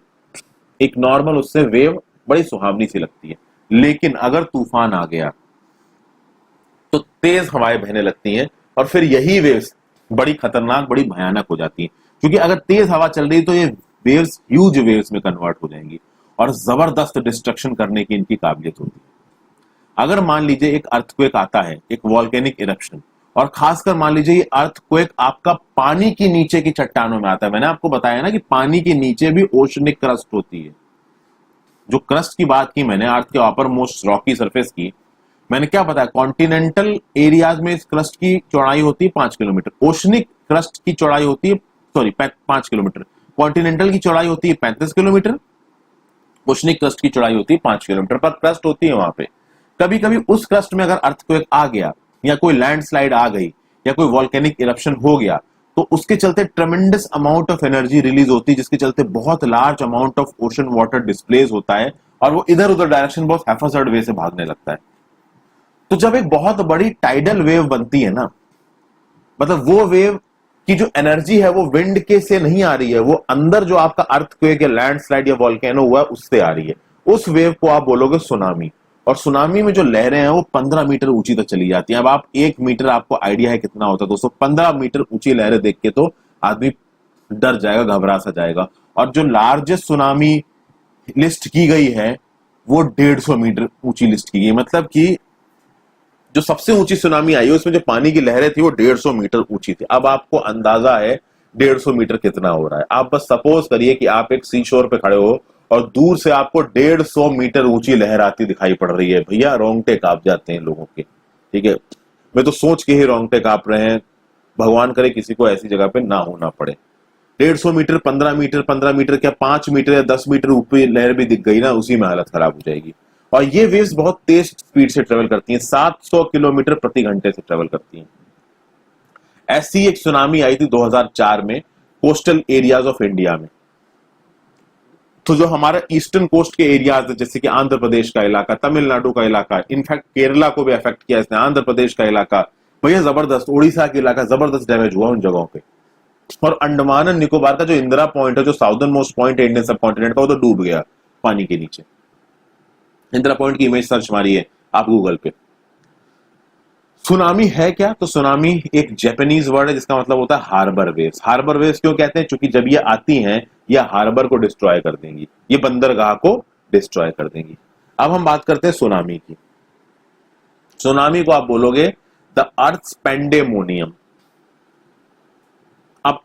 एक नॉर्मल उससे वेव बड़ी सुहावनी सी लगती है, लेकिन अगर तूफान आ गया तो तेज हवाएं बहने लगती हैं और फिर यही वेव्स बड़ी खतरनाक, बड़ी भयानक हो जाती हैं। क्योंकि अगर तेज हवा चल रही तो ये वेव्स ह्यूज वेव्स में कन्वर्ट हो जाएंगी और जबरदस्त डिस्ट्रक्शन करने की इनकी काबिलियत होती है। अगर मान लीजिए एक अर्थक्वेक आता है, एक वॉल्केनिक इरप्शन, और खासकर मान लीजिए ये अर्थक्वेक आपका पानी के नीचे की चट्टानों में आता है। मैंने आपको बताया ना कि पानी के नीचे भी ओशनिक क्रस्ट होती है। जो क्रस्ट की बात की मैंने, अर्थ के अपर मोस्ट रॉकी सरफेस की, मैंने क्या बताया, कॉन्टिनेंटल एरियाज में इस क्रस्ट की चौड़ाई होती है 5 किलोमीटर, ओशनिक क्रस्ट की चौड़ाई होती है 5 किलोमीटर, कॉन्टिनेंटल की चौड़ाई होती है 35 किलोमीटर, ओशनिक क्रस्ट की चौड़ाई होती है 5 किलोमीटर पर क्रस्ट होती है वहां पे। कभी कभी उस क्रस्ट में अगर अर्थक्वेक आ गया या कोई लैंडस्लाइड आ गई या कोई वॉल्केनिक इरप्शन हो गया तो उसके चलते ट्रेमेंडस अमाउंट ऑफ एनर्जी रिलीज होती है, जिसके चलते बहुत large amount of ocean water displace होता है और वो इधर उधर डायरेक्शन बहुत हैफाजर्ड वे से भागने लगता है। तो जब एक बहुत बड़ी टाइडल वेव बनती है ना, मतलब वो वेव की जो एनर्जी है वो विंड के से नहीं आ रही है, वो अंदर जो आपका अर्थक्वेक या लैंडस्लाइड या वॉल्केनो हुआ है उससे आ रही है। उस वेव को आप बोलोगे सुनामी। और सुनामी में जो लहरें हैं वो 15 मीटर ऊंची तक चली जाती हैं। अब आप 1 मीटर, आपको आइडिया है कितना होता है दोस्तों? 15 मीटर ऊंची लहरें देख के तो आदमी डर जाएगा, घबरा सा जाएगा। और जो लार्जेस्ट सुनामी लिस्ट की गई है वो 150 मीटर ऊंची लिस्ट की गई, मतलब कि जो सबसे ऊंची सुनामी आई है उसमें जो पानी की लहरें थी वो 150 मीटर ऊंची थी। अब आपको अंदाजा है 150 मीटर कितना हो रहा है। आप बस सपोज करिए कि आप एक सी शोर पे खड़े हो और दूर से आपको 150 मीटर ऊंची लहर आती दिखाई पड़ रही है। भैया रोंगटे कांप जाते हैं लोगों के, ठीक है। मैं तो सोच के ही रोंगटे कांप रहे हैं। भगवान करे किसी को ऐसी जगह पे ना होना पड़े। 150 मीटर, 15 मीटर, 15 मीटर क्या 5 मीटर या 10 मीटर ऊपर लहर भी दिख गई ना, उसी में हालत खराब हो जाएगी। और ये वेव्स बहुत तेज स्पीड से ट्रेवल करती हैं, 700 किलोमीटर प्रति घंटे से ट्रेवल करती हैं। ऐसी एक सुनामी आई थी 2004 में कोस्टल एरियाज ऑफ इंडिया में। तो जो हमारा ईस्टर्न कोस्ट के एरियाज जैसे कि आंध्र प्रदेश का इलाका, तमिलनाडु का इलाका, इनफैक्ट केरला को भी अफेक्ट किया इसने, आंध्र प्रदेश का इलाका, भैया जबरदस्त, उड़ीसा का इलाका जबरदस्त डैमेज हुआ उन जगहों पे। और अंडमान एंड निकोबार का जो इंदिरा पॉइंट है, जो साउदर्न मोस्ट पॉइंट है इंडियन सब कॉन्टिनेंट का, वो तो डूब गया पानी के नीचे। इंदिरा पॉइंट की इमेज सर्च मारिए आप गूगल पे। सुनामी है क्या? तो सुनामी एक जापानीज वर्ड है जिसका मतलब होता है हार्बर वेव्स। हार्बर वेव्स क्यों कहते हैं? क्योंकि जब ये आती हैं ये हार्बर को डिस्ट्रॉय कर देंगी, ये बंदरगाह को डिस्ट्रॉय कर देंगी। अब हम बात करते हैं सुनामी की। सुनामी को आप बोलोगे द अर्थ्स पेंडेमोनियम। अब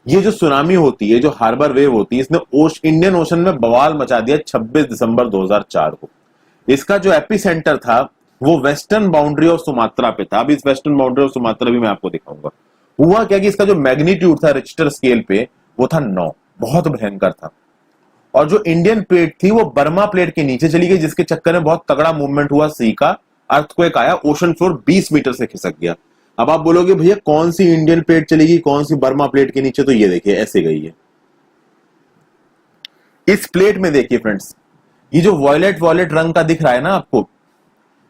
ये जो सुनामी होती है, जो हार्बर वेव होती है, इसने इंडियन ओशन में बवाल मचा दिया 26 दिसंबर 2004 को। इसका जो एपिसेंटर था वो वेस्टर्न बाउंड्री ऑफ सुमात्रा पे था। अब इस वेस्टर्न बाउंड्री ऑफ सुमात्रा भी मैं आपको दिखाऊंगा। हुआ क्या कि इसका जो मैग्नीट्यूड था रिक्टर स्केल पे वो था 9, बहुत भयंकर था। और जो इंडियन प्लेट थी वो बर्मा प्लेट के नीचे चली गई, जिसके चक्कर में बहुत तगड़ा मूवमेंट हुआ सी का, अर्थक्वेक आया, ओशन फ्लोर 20 मीटर से खिसक गया। अब आप बोलोगे भैया कौन सी इंडियन प्लेट चलेगी, कौन सी बर्मा प्लेट के नीचे? तो ये देखिए ऐसे गई है। इस प्लेट में देखिए फ्रेंड्स, ये जो वॉयलेट वॉयलेट रंग का दिख रहा है ना आपको,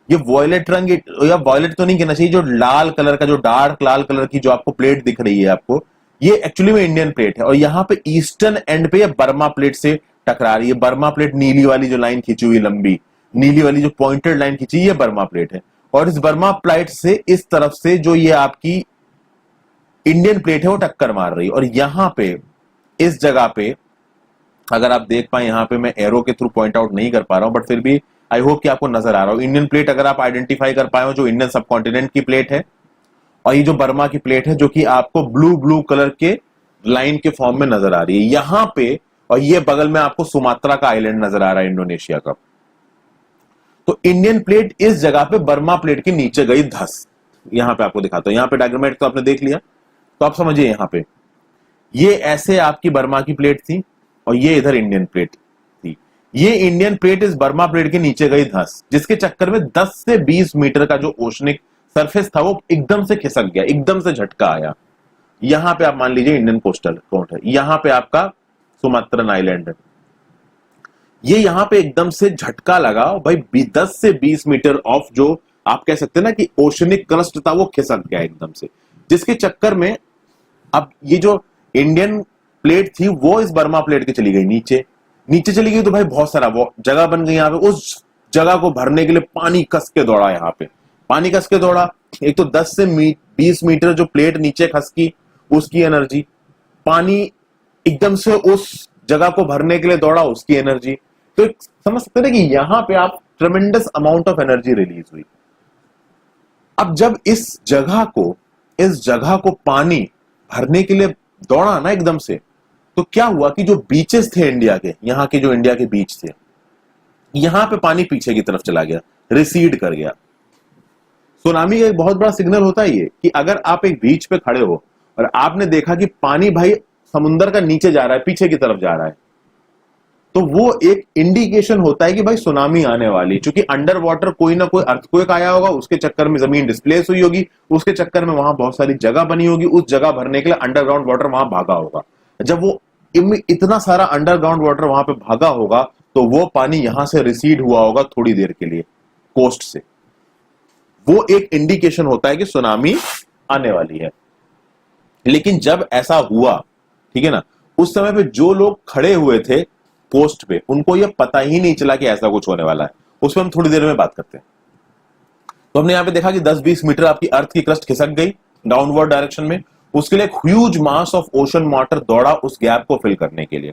ये वॉयलेट रंग, या वॉयलेट तो नहीं कहना चाहिए, जो लाल कलर का, जो डार्क लाल कलर की जो आपको प्लेट दिख रही है आपको, ये एक्चुअली में इंडियन प्लेट है। और यहाँ पे ईस्टर्न एंड पे ये बर्मा प्लेट से टकरा रही है। बर्मा प्लेट नीली वाली जो लाइन खींची हुई, लंबी नीली वाली जो पॉइंटेड लाइन खींची, ये बर्मा प्लेट है। और इस बर्मा प्लेट से इस तरफ से जो ये आपकी इंडियन प्लेट है वो टक्कर मार रही है। और यहाँ पे इस जगह पे अगर आप देख पाए, यहाँ पे मैं एरो के थ्रू पॉइंट आउट नहीं कर पा रहा हूं, बट फिर भी आई होप कि आपको नजर आ रहा हो। इंडियन प्लेट अगर आप आइडेंटिफाई कर पाए हो, जो इंडियन सब कॉन्टिनेंट की प्लेट है, और ये जो बर्मा की प्लेट है जो कि आपको ब्लू ब्लू कलर के लाइन के फॉर्म में नजर आ रही है यहां पे। और ये बगल में आपको सुमात्रा का आइलैंड नजर आ रहा है, इंडोनेशिया का। तो इंडियन प्लेट इस जगह पे बर्मा प्लेट के नीचे गई धस। यहां पे आपको दिखाता हूं, यहां पे डायग्रामेट तो आपने देख लिया, तो आप समझिए यहां पे ये ऐसे आपकी बर्मा की प्लेट थी और ये इधर इंडियन प्लेट थी। ये इंडियन प्लेट इस बर्मा प्लेट के नीचे गई धस, जिसके चक्कर में 10 से 20 मीटर का जो ओशनिक सरफेस था वो एकदम से खिसक गया, एकदम से झटका आया। यहां पे आप मान लीजिए इंडियन कोस्टल कोस्ट है, यहां पे आपका सुमात्रन आइलैंड है। ये यहां पे एकदम से झटका लगा भाई, 10 से 20 मीटर ऑफ जो आप कह सकते हैं ना कि ओशनिक क्रस्ट था वो खिसक गया एकदम से, जिसके चक्कर में अब ये जो इंडियन प्लेट थी वो इस बर्मा प्लेट की चली गई नीचे। नीचे चली गई तो भाई बहुत सारा वो जगह बन गई यहाँ पे। उस जगह को भरने के लिए पानी कस के दौड़ा, यहाँ पे पानी कस के दौड़ा। एक तो 10 से 20 मीटर जो प्लेट नीचे खसकी उसकी एनर्जी, पानी एकदम से उस जगह को भरने के लिए दौड़ा उसकी एनर्जी। तो समझ सकते हैं कि यहां पे आप ट्रेमेंडस अमाउंट ऑफ एनर्जी रिलीज हुई। अब जब इस जगह को पानी भरने के लिए दौड़ा ना एकदम से, तो क्या हुआ कि जो बीचेस थे इंडिया के, यहां के जो इंडिया के बीच थे, यहां पे पानी पीछे की तरफ चला गया, रिसीड कर गया। सुनामी का एक बहुत बड़ा सिग्नल होता है ये कि अगर आप एक बीच पे खड़े हो और आपने देखा कि पानी भाई समुद्र का नीचे जा रहा है, पीछे की तरफ जा रहा है, तो वो एक इंडिकेशन होता है कि भाई सुनामी आने वाली। क्योंकि अंडर वाटर कोई ना कोई अर्थक्वेक आया होगा, उसके चक्कर में जमीन डिस्प्लेस हुई होगी, उसके चक्कर में वहां बहुत सारी जगह बनी होगी, उस जगह भरने के लिए अंडरग्राउंड वाटर वहां भागा होगा। जब वो इतना सारा अंडरग्राउंड वाटर वहां पे भागा होगा तो वो पानी यहां से रिसीड हुआ होगा थोड़ी देर के लिए कोस्ट से। वो एक इंडिकेशन होता है कि सुनामी आने वाली है। लेकिन जब ऐसा हुआ, ठीक है ना, उस समय पे जो लोग खड़े हुए थे कोस्ट पे, उनको ये पता ही नहीं चला कि ऐसा कुछ होने वाला है। उस पर हम थोड़ी देर में बात करते हैं। तो हमने यहां पे देखा कि 10-20 मीटर आपकी अर्थ की क्रस्ट खिसक गई डाउनवर्ड डायरेक्शन में। उसके लिए एक huge mass of ocean water दौड़ा उस गैप को फिल करने के लिए,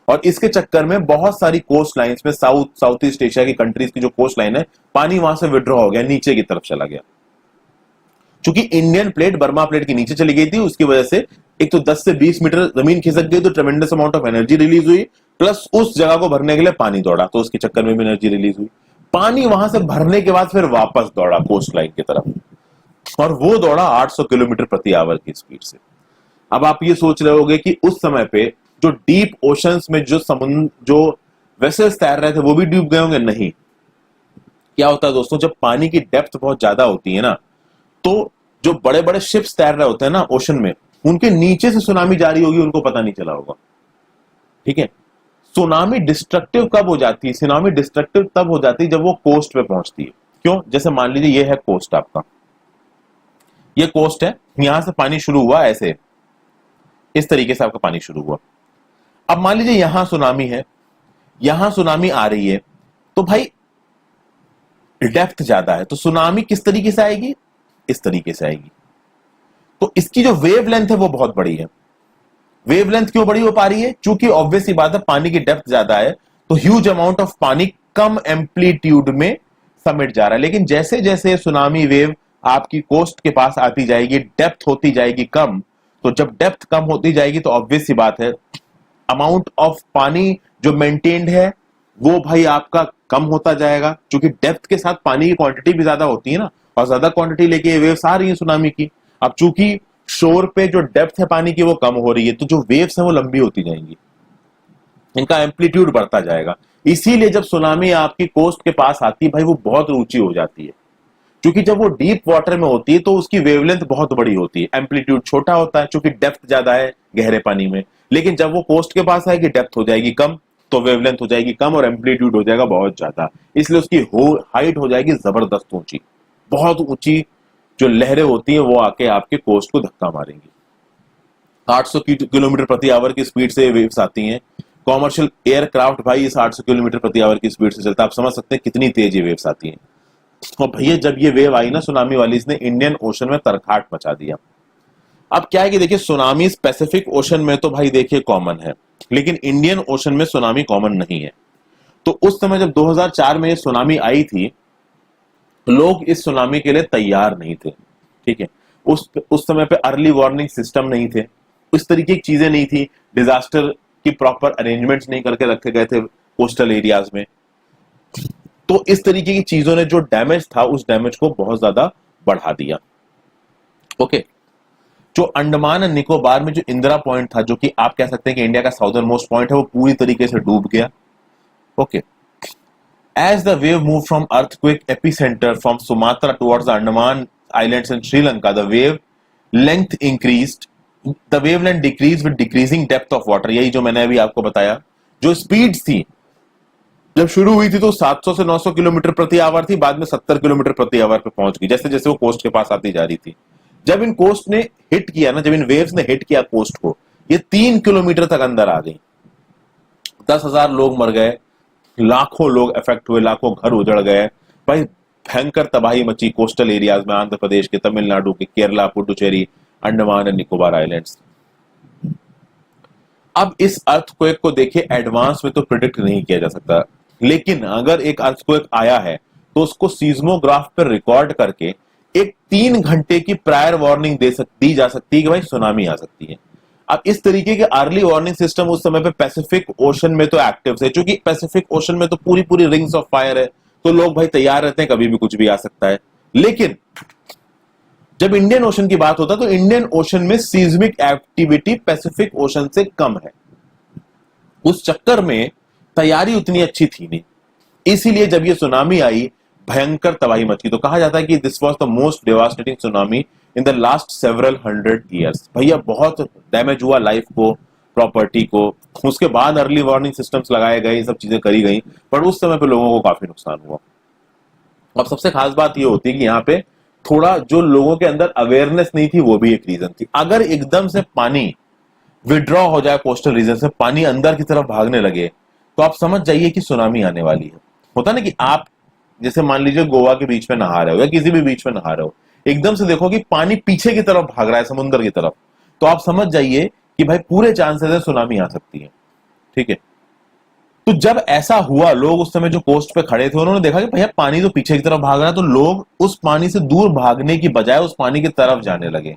और इसके चक्कर में बहुत सारी कोस्ट लाइंस में साउथ ईस्ट एशिया की कंट्रीज की जो कोस्ट लाइन है, पानी वहां से विड्रॉ हो गया, नीचे की तरफ चला गया। चूंकि इंडियन प्लेट बर्मा प्लेट के नीचे चली गई थी, उसकी वजह से एक तो 10 से 20 मीटर जमीन खिसक गई, तो ट्रेमेंडस अमाउंट ऑफ एनर्जी रिलीज हुई, प्लस उस जगह को भरने के लिए पानी दौड़ा, तो उसके चक्कर में भी एनर्जी रिलीज हुई। पानी वहां से भरने के बाद फिर वापस दौड़ा कोस्ट लाइन की तरफ, और वो दौड़ा 800 किलोमीटर प्रति आवर की स्पीड से। अब आप ये सोच रहे होंगे कि उस समय पे जो डीप ओशंस में जो वेसल्स तैर रहे थे वो भी डूब गए होंगे? नहीं। क्या होता है दोस्तों, जब पानी की डेप्थ बहुत ज्यादा होती है ना, तो जो बड़े बड़े शिप्स तैर रहे होते हैं ना ओशन में, उनके नीचे से सुनामी जारी होगी, उनको पता नहीं चला होगा। ठीक है, सुनामी डिस्ट्रक्टिव कब हो जाती है? सुनामी डिस्ट्रक्टिव तब हो जाती है जब वो कोस्ट पे पहुंचती है। क्यों? जैसे मान लीजिए ये है कोस्ट आपका, ये कोस्ट है, यहां से पानी शुरू हुआ, ऐसे इस तरीके से आपका पानी शुरू हुआ। अब मान लीजिए यहां सुनामी है, यहां सुनामी आ रही है, तो भाई डेप्थ ज्यादा है, तो सुनामी किस तरीके से आएगी? इस तरीके से आएगी। तो इसकी जो वेव लेंथ है वो बहुत बड़ी है। वेव लेंथ क्यों बड़ी हो पा रही है? क्योंकि ऑब्वियस सी बात है, पानी की डेप्थ ज्यादा है, तो ह्यूज अमाउंट ऑफ पानी कम एम्पलीट्यूड में समिट जा रहा है। लेकिन जैसे जैसे सुनामी वेव आपकी कोस्ट के पास आती जाएगी, डेप्थ होती जाएगी कम, तो जब डेप्थ कम होती जाएगी तो ऑब्वियस सी बात है, अमाउंट ऑफ पानी जो मेंटेन्ड है वो भाई आपका कम होता जाएगा, क्योंकि डेप्थ के साथ पानी की क्वांटिटी भी ज्यादा होती है ना, और ज्यादा क्वांटिटी लेके ये वेव्स आ रही है सुनामी की। अब चूंकि शोर पे जो डेप्थ है पानी की वो कम हो रही है, तो जो वेव्स है वो लंबी होती जाएंगी, इनका एम्पलीट्यूड बढ़ता जाएगा। इसीलिए जब सुनामी आपकी कोस्ट के पास आती है भाई, वो बहुत ऊंची हो जाती है, क्योंकि जब वो डीप वाटर में होती है तो उसकी वेवलेंथ बहुत बड़ी होती है, एम्पलीट्यूड छोटा होता है क्योंकि डेप्थ ज्यादा है गहरे पानी में। लेकिन जब वो कोस्ट के पास आएगी, डेप्थ हो जाएगी कम, तो वेवलेंथ हो जाएगी कम और एम्पलीट्यूड हो जाएगा बहुत ज्यादा, इसलिए उसकी हाइट हो जाएगी जबरदस्त ऊंची, बहुत ऊंची जो लहरें होती हैं वो आके आपके कोस्ट को धक्का मारेंगी। 800 किलोमीटर प्रति आवर की स्पीड से वेव्स आती हैं। कॉमर्शियल एयरक्राफ्ट भाई इस 800 किलोमीटर प्रति आवर की स्पीड से चलता है, आप समझ सकते हैं कितनी तेज ये वेव्स आती हैं। और भैया जब ये वेव आई ना सुनामी वाली, इसने इंडियन ओशन में तरखाट मचा दिया। अब क्या है कि देखिए, सुनामी पैसिफिक ओशन में तो भाई देखिए कॉमन है, लेकिन इंडियन ओशन में सुनामी कॉमन नहीं है। तो उस समय जब 2004 में ये सुनामी आई थी, लोग इस सुनामी के लिए तैयार नहीं थे। ठीक है, उस समय पे अर्ली वार्निंग सिस्टम नहीं थे, इस तरीके की चीजें नहीं थी, डिजास्टर की प्रॉपर अरेंजमेंट्स नहीं करके रखे गए थे कोस्टल एरियाज में। तो इस तरीके की चीजों ने जो डैमेज था उस डैमेज को बहुत ज्यादा बढ़ा दिया। ओके, जो अंडमान एंड निकोबार में जो इंदिरा पॉइंट था, जो कि आप कह सकते हैं कि इंडिया का साउदर्न मोस्ट पॉइंट है, वो पूरी तरीके से डूब गया। Okay, as the wave moved from earthquake epicenter from Sumatra towards the Andaman Islands and Sri Lanka, the wave length increased, the wavelength decreased with decreasing depth of water। यही जो मैंने अभी आपको बताया, जो स्पीड्स थी जब शुरू हुई थी तो 700 से 900 किलोमीटर प्रति आवर थी, बाद में 70 किलोमीटर प्रति आवर पे पहुंच गई, जैसे जैसे वो कोस्ट के पास आती जा रही थी। जब इन कोस्ट ने हिट किया ना, जब इन वेव्स ने हिट किया कोस्ट को, ये 3 किलोमीटर तक अंदर आ गई। 10,000 लोग मर गए, लाखों लोग इफेक्ट हुए, लाखों घर उजड़ गए भाई, भयंकर तबाही मची कोस्टल एरियाज में, आंध्र प्रदेश के, तमिलनाडु के, केरला, पुडुचेरी, अंडमान एंड निकोबार आइलैंड्स। अब इस अर्थक्वेक को देखिए, एडवांस में तो प्रिडिक्ट नहीं किया जा सकता, लेकिन अगर एक अर्थक्वेक आया है तो उसको सीज्मोग्राफ पर रिकॉर्ड करके एक 3 घंटे की प्रायर वार्निंग दी जा सकती है कि भाई सुनामी आ सकती है। अब इस तरीके के अर्ली वार्निंग सिस्टम उस समय पे पैसिफिक ओशन में तो एक्टिव है, क्योंकि पैसिफिक ओशन में तो पूरी पूरी रिंग्स ऑफ फायर है, तो लोग भाई तैयार रहते हैं, कभी भी कुछ भी आ सकता है। लेकिन जब इंडियन ओशन की बात होता है तो इंडियन ओशन में सीज्मिक एक्टिविटी पैसिफिक ओशन से कम है, उस चक्कर में तैयारी उतनी अच्छी थी नहीं, इसीलिए जब ये सुनामी आई भयंकर तबाही मची। तो कहा जाता है कि this was the most devastating tsunami in the last several 100 years. भैया बहुत डैमेज हुआ लाइफ को, प्रॉपर्टी को। उसके बाद अर्ली वार्निंग सिस्टम्स लगाए गए, सब चीजें करी गई, पर उस समय पे लोगों को काफी नुकसान हुआ। अब सबसे खास बात ये होती है कि यहाँ पे थोड़ा जो लोगों के अंदर अवेयरनेस नहीं थी, वो भी एक रीजन थी। अगर एकदम से पानी विड्रॉ हो जाए कोस्टल रीजन से, पानी अंदर की तरफ भागने लगे, तो आप समझ जाइए कि सुनामी आने वाली है। होता ना कि आप जैसे मान लीजिए गोवा के बीच में नहा रहे हो या किसी भी बीच में नहा रहे हो, एकदम से देखो कि पानी पीछे की तरफ भाग रहा है, समुद्र की तरफ, तो आप समझ जाइए कि भाई पूरे चांसेस है सुनामी आ सकती है। ठीक है, तो जब ऐसा हुआ, लोग उस समय जो कोस्ट पे खड़े थे उन्होंने देखा कि भैया पानी तो पीछे की तरफ भाग रहा है, तो लोग उस पानी से दूर भागने की बजाय उस पानी की तरफ जाने लगे।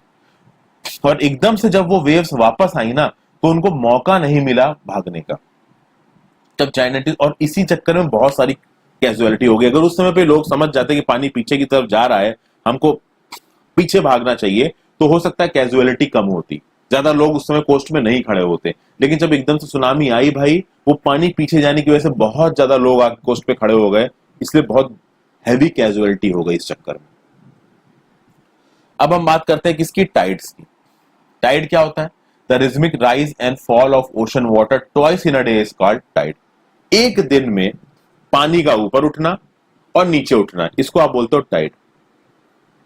और एकदम से जब वो वेव्स वापस आई ना, तो उनको मौका नहीं मिला भागने का। तब चाइनाटीज, और इसी चक्कर में बहुत सारी कैजुअलिटी हो गई। अगर उस समय पे लोग समझ जाते कि पानी पीछे की तरफ जा रहा है, हमको पीछे भागना चाहिए, तो हो सकता है कैजुअलिटी कम होती, ज्यादा लोग उस समय कोस्ट में नहीं खड़े होते। लेकिन जब एकदम से सुनामी आई भाई, वो पानी पीछे जाने की वजह से बहुत ज्यादा लोग आगे कोस्ट पे खड़े हो गए, इसलिए बहुत हैवी कैजुअलिटी हो गई इस चक्कर में। अब हम बात करते हैं किसकी, टाइड्स की। टाइड क्या होता है? The rhythmic rise and fall of ocean water twice in a day is called tide. एक दिन में पानी का ऊपर उठना और नीचे उठना, इसको आप बोलते हो टाइड।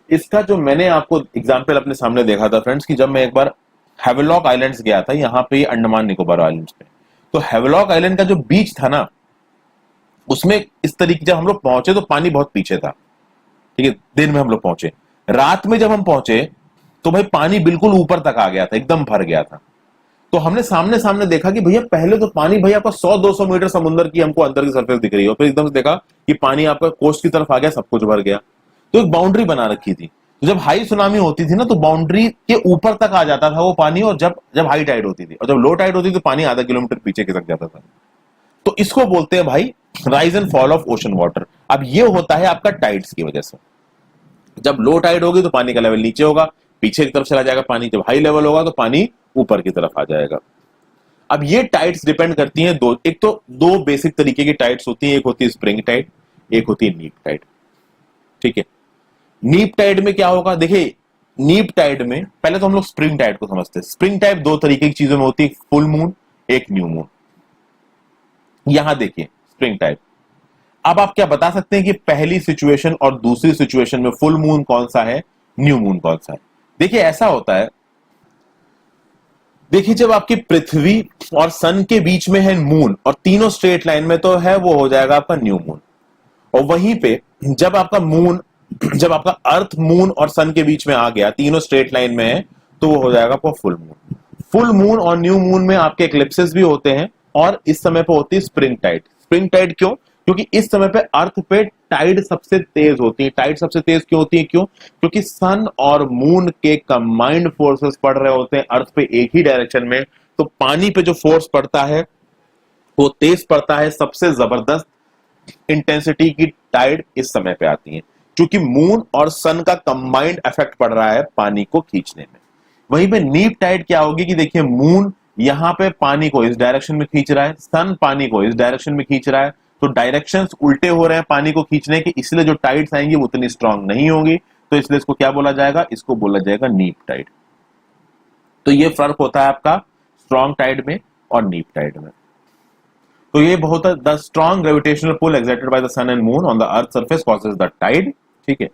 इसका जो मैंने आपको एग्जांपल अपने सामने देखा था फ्रेंड्स, कि जब मैं एक बार हैवेलॉक आइलैंड्स गया था, यहाँ पे अंडमान निकोबार आइलैंड्स पे, तो हैवेलॉक आइलैंड का जो बीच था ना, उसमें इस तरीके जब हम लोग पहुंचे तो पानी बहुत पीछे था। ठीक है, दिन में हम लोग पहुंचे। रात में जब हम पहुंचे तो भाई पानी बिल्कुल ऊपर तक आ गया था, एकदम भर गया था। तो हमने सामने सामने देखा कि भैया पहले तो पानी भैया आपका 100-200 मीटर समुद्र की हमको अंदर की सरफेस दिख रही हो, फिर एकदम से देखा कि पानी आपका कोस्ट की तरफ आ गया, सब कुछ भर गया। तो एक बाउंड्री बना रखी थी, तो जब हाई सुनामी होती थी ना, तो बाउंड्री के ऊपर तक आ जाता था वो पानी, और जब जब हाई टाइड होती थी, और जब लो टाइड होती थी तो पानी आधा किलोमीटर पीछे खिसक जाता था। तो इसको बोलते हैं भाई rise and fall of ocean water. अब ये होता है आपका टाइड्स की वजह से। जब लो टाइड होगी तो पानी का लेवल नीचे होगा, पीछे की तरफ चला जाएगा पानी। जब हाई लेवल होगा तो पानी ऊपर की तरफ आ जाएगा। अब ये टाइड्स डिपेंड करती हैं दो, एक तो दो बेसिक तरीके की टाइड्स होती हैं, एक होती है स्प्रिंग टाइड, एक होती है नीप टाइड। ठीक है, नीप टाइड में क्या होगा, देखिए नीप टाइड में पहले तो हम लोग स्प्रिंग टाइड को समझते हैं। स्प्रिंग टाइड दो तरीके की चीजों में होती है, फुल मून, एक न्यू मून। यहां देखिए स्प्रिंग टाइड। अब आप क्या बता सकते हैं कि पहली सिचुएशन और दूसरी सिचुएशन में फुल मून कौन सा है, न्यू मून कौन सा है? देखिए ऐसा होता है, देखिए जब आपकी पृथ्वी और सन के बीच में है मून और तीनों स्ट्रेट लाइन में तो है, वो हो जाएगा आपका न्यू मून। और वहीं पे जब आपका मून, जब आपका अर्थ मून और सन के बीच में आ गया, तीनों स्ट्रेट लाइन में है, तो वो हो जाएगा आपका फुल मून। फुल मून और न्यू मून में आपके एक्लिप्सेस भी होते हैं, और इस समय पे होती है स्प्रिंग टाइड। स्प्रिंग टाइड क्यों? क्योंकि इस समय पे अर्थ पे टाइड सबसे तेज होती है। टाइड सबसे तेज क्यों होती है? क्यों? क्योंकि सन और मून के कंबाइंड फोर्सेस पड़ रहे होते हैं अर्थ पे एक ही डायरेक्शन में, तो पानी पे जो फोर्स पड़ता है वो तेज पड़ता है। सबसे जबरदस्त इंटेंसिटी की टाइड इस समय पे आती है, क्योंकि मून और सन का कंबाइंड इफेक्ट पड़ रहा है पानी को खींचने में। वहीं पे नीप टाइड क्या होगी कि देखिए मून यहां पे पानी को इस डायरेक्शन में खींच रहा है, सन पानी को इस डायरेक्शन में खींच रहा है, तो डायरेक्शंस उल्टे हो रहे हैं पानी को खींचने के, इसलिए जो टाइड्स आएंगी वो उतनी स्ट्रांग नहीं होंगी। तो इसलिए इसको क्या बोला जाएगा? इसको बोला जाएगा नीप टाइड। तो ये फर्क होता है आपका स्ट्रांग टाइड में और नीप टाइड में। तो ये बहुत, the strong gravitational pull exerted by the sun and moon on the earth surface causes the tide. ठीक है,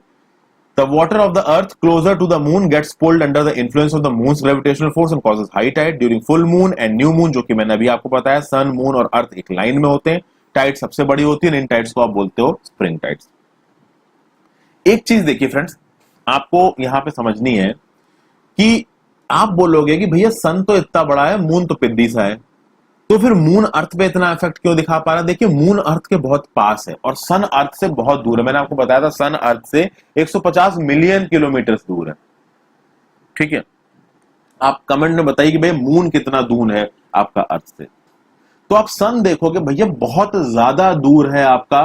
the water of the earth closer to the moon gets pulled under the influence of the moon's gravitational force and causes high tide during full moon and new moon, जो कि मैंने अभी आपको बताया सन, moon और अर्थ एक लाइन में होते हैं। टाइड सबसे बड़ी होती है, इन टाइड्स को आप बोलते हो स्प्रिंग टाइड्स। एक चीज देखिए फ्रेंड्स, आपको यहां पे समझनी है कि आप बोलोगे कि भैया सन तो इतना बड़ा है, मून तो पिद्दी सा है, तो फिर मून अर्थ पे इतना इफेक्ट क्यों दिखा पा रहा है? देखिए मून अर्थ के बहुत पास है और सन अर्थ से बहुत दूर है। मैंने आपको बताया था सन अर्थ से 150 मिलियन किलोमीटर दूर है। ठीक है, आप कमेंट में बताइए कि भाई मून कितना दूर है आपका अर्थ से, तो आप सन देखोगे भैया बहुत ज्यादा दूर है आपका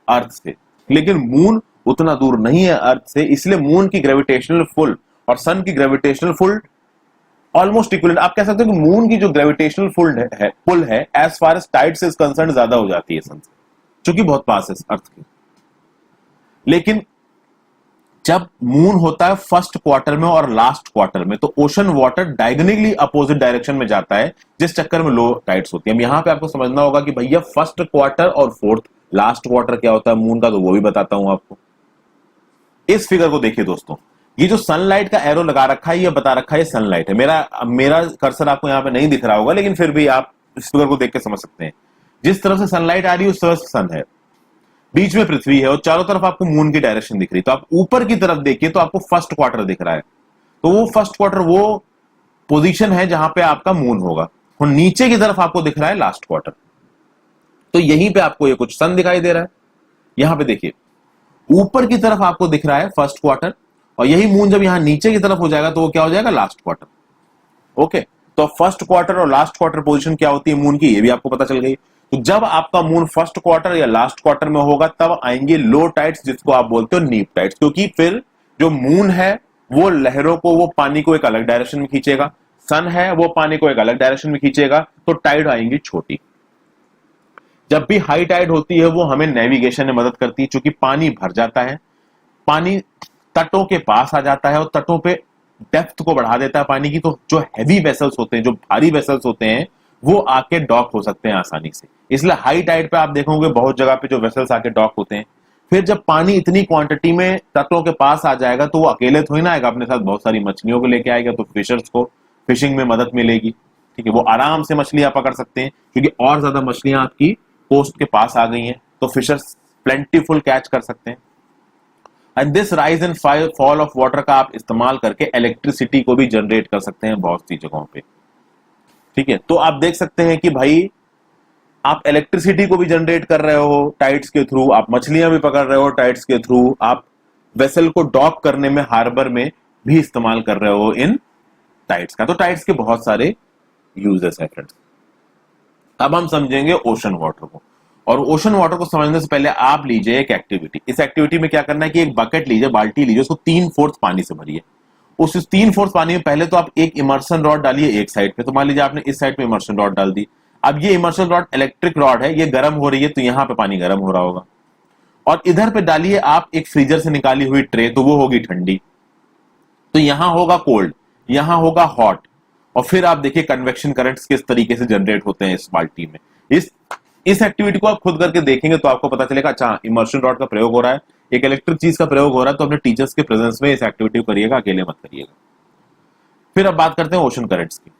अर्थ से, लेकिन मून उतना दूर नहीं है अर्थ से। इसलिए मून की ग्रेविटेशनल पुल और सन की ग्रेविटेशनल पुल ऑलमोस्ट इक्वल। आप कह सकते हो कि मून की जो ग्रेविटेशनल पुल है as far as tides is concern ज्यादा हो जाती है सन से, क्योंकि बहुत पास है अर्थ के। लेकिन जब मून होता है फर्स्ट क्वार्टर में और लास्ट क्वार्टर में, तो ocean water diagonally opposite direction में जाता है, जिस चक्कर में लो टाइड्स होती है। अब यहां पे आपको समझना होगा कि भैया फर्स्ट क्वार्टर और फोर्थ, लास्ट क्वार्टर क्या होता है मून का, तो वो भी बताता हूं आपको। इस फिगर को देखिए दोस्तों, ये जो सनलाइट का एरो लगा रखा है, ये बता रखा है सनलाइट है। मेरा कर्सर आपको यहां पे नहीं दिख रहा होगा, लेकिन फिर भी आप इस फिगर को देख के समझ सकते हैं। जिस तरफ से सनलाइट आ रही है उस तरफ से सन है। बीच में पृथ्वी है और चारों तरफ आपको मून की डायरेक्शन दिख रही है, तो आप ऊपर की तरफ देखिए तो आपको फर्स्ट क्वार्टर दिख रहा है, तो वो फर्स्ट क्वार्टर वो पोजीशन है जहां पे आपका मून होगा। और नीचे की तरफ आपको दिख रहा है लास्ट क्वार्टर, तो यहीं पे आपको ये कुछ सन दिखाई दे रहा है। यहां पे देखिए ऊपर की तरफ आपको दिख रहा है फर्स्ट क्वार्टर, और यही मून जब यहां नीचे की तरफ हो जाएगा तो वो क्या हो जाएगा, लास्ट क्वार्टर। ओके, तो फर्स्ट क्वार्टर और लास्ट क्वार्टर पोजीशन क्या होती है मून की, ये भी आपको पता चल गई। तो जब आपका मून फर्स्ट क्वार्टर या लास्ट क्वार्टर में होगा तब आएंगे लो टाइड्स, जिसको आप बोलते हो नीप टाइड्स, क्योंकि फिर जो मून है वो लहरों को, वो पानी को एक अलग डायरेक्शन में खींचेगा, सन है वो पानी को एक अलग डायरेक्शन में खींचेगा, तो टाइड आएंगी छोटी। जब भी हाई टाइड होती है वो हमें नेविगेशन में मदद करती है, क्योंकि पानी भर जाता है, पानी तटों के पास आ जाता है और तटों पे डेप्थ को बढ़ा देता है पानी की, तो जो हैवी वेसल्स होते हैं, जो भारी वेसल्स होते हैं, वो आके डॉक हो सकते हैं आसानी से। इसलिए हाई टाइड पे आप देखोगे बहुत जगह पे जो वेसल्स आके डॉक होते हैं। फिर जब पानी इतनी क्वांटिटी में तटों के पास आ जाएगा तो वो अकेले थोड़ी ना आएगा, अपने साथ बहुत सारी मछलियों को लेके आएगा, तो फिशर्स को फिशिंग में मदद मिलेगी। ठीक है, वो आराम से मछलियां पकड़ सकते हैं, क्योंकि और ज्यादा मछलियां आपकी कोस्ट के पास आ गई हैं, तो फिशर्स प्लेंटीफुल कैच कर सकते हैं। And this rise and fall of water का आप इस्तेमाल करके इलेक्ट्रिसिटी को भी जनरेट कर सकते हैं बहुत सी जगहों पे। ठीक है, तो आप देख सकते हैं कि भाई आप इलेक्ट्रिसिटी को भी जनरेट कर रहे हो टाइड्स के थ्रू, आप मछलियां भी पकड़ रहे हो टाइड्स के थ्रू, आप वेसल को डॉक करने में, हार्बर में भी इस्तेमाल कर रहे हो इन टाइड्स का। तो टाइड्स के बहुत सारे यूजेस है फ्रेंड्स। अब हम समझेंगे ओशन वाटर को, और ओशन वाटर को समझने से पहले आप लीजिए एक एक्टिविटी। इस एक्टिविटी में क्या करना है कि एक बकेट लीजिए, बाल्टी लीजिए, उसको 3/4 पानी से भरिए। उस 3/4 पानी में पहले तो आप एक इमर्शन रॉड डालिए एक साइड पे, तो मान लीजिए आपने इस साइड पे इमर्शन रॉड डाल दी। अब ये इमर्शन रॉड इलेक्ट्रिक रॉड है, ये गर्म हो रही है, तो यहां पे पानी गर्म हो रहा होगा। और इधर पे डालिए आप एक फ्रीजर से निकाली हुई ट्रे, तो वो होगी ठंडी, तो यहां होगा कोल्ड, यहां होगा हॉट। और फिर आप देखिए कन्वेक्शन करंट्स किस तरीके से जनरेट होते हैं इस बाल्टी में। इस एक्टिविटी को आप खुद करके देखेंगे तो आपको पता चलेगा, अच्छा इमर्शन रॉड का प्रयोग हो रहा है, एक इलेक्ट्रिक चीज का प्रयोग हो रहा है, तो अपने टीचर्स के प्रेजेंस में इस एक्टिविटी को करिएगा, अकेले मत करिएगा। फिर अब बात करते हैं ओशन करंट्स की।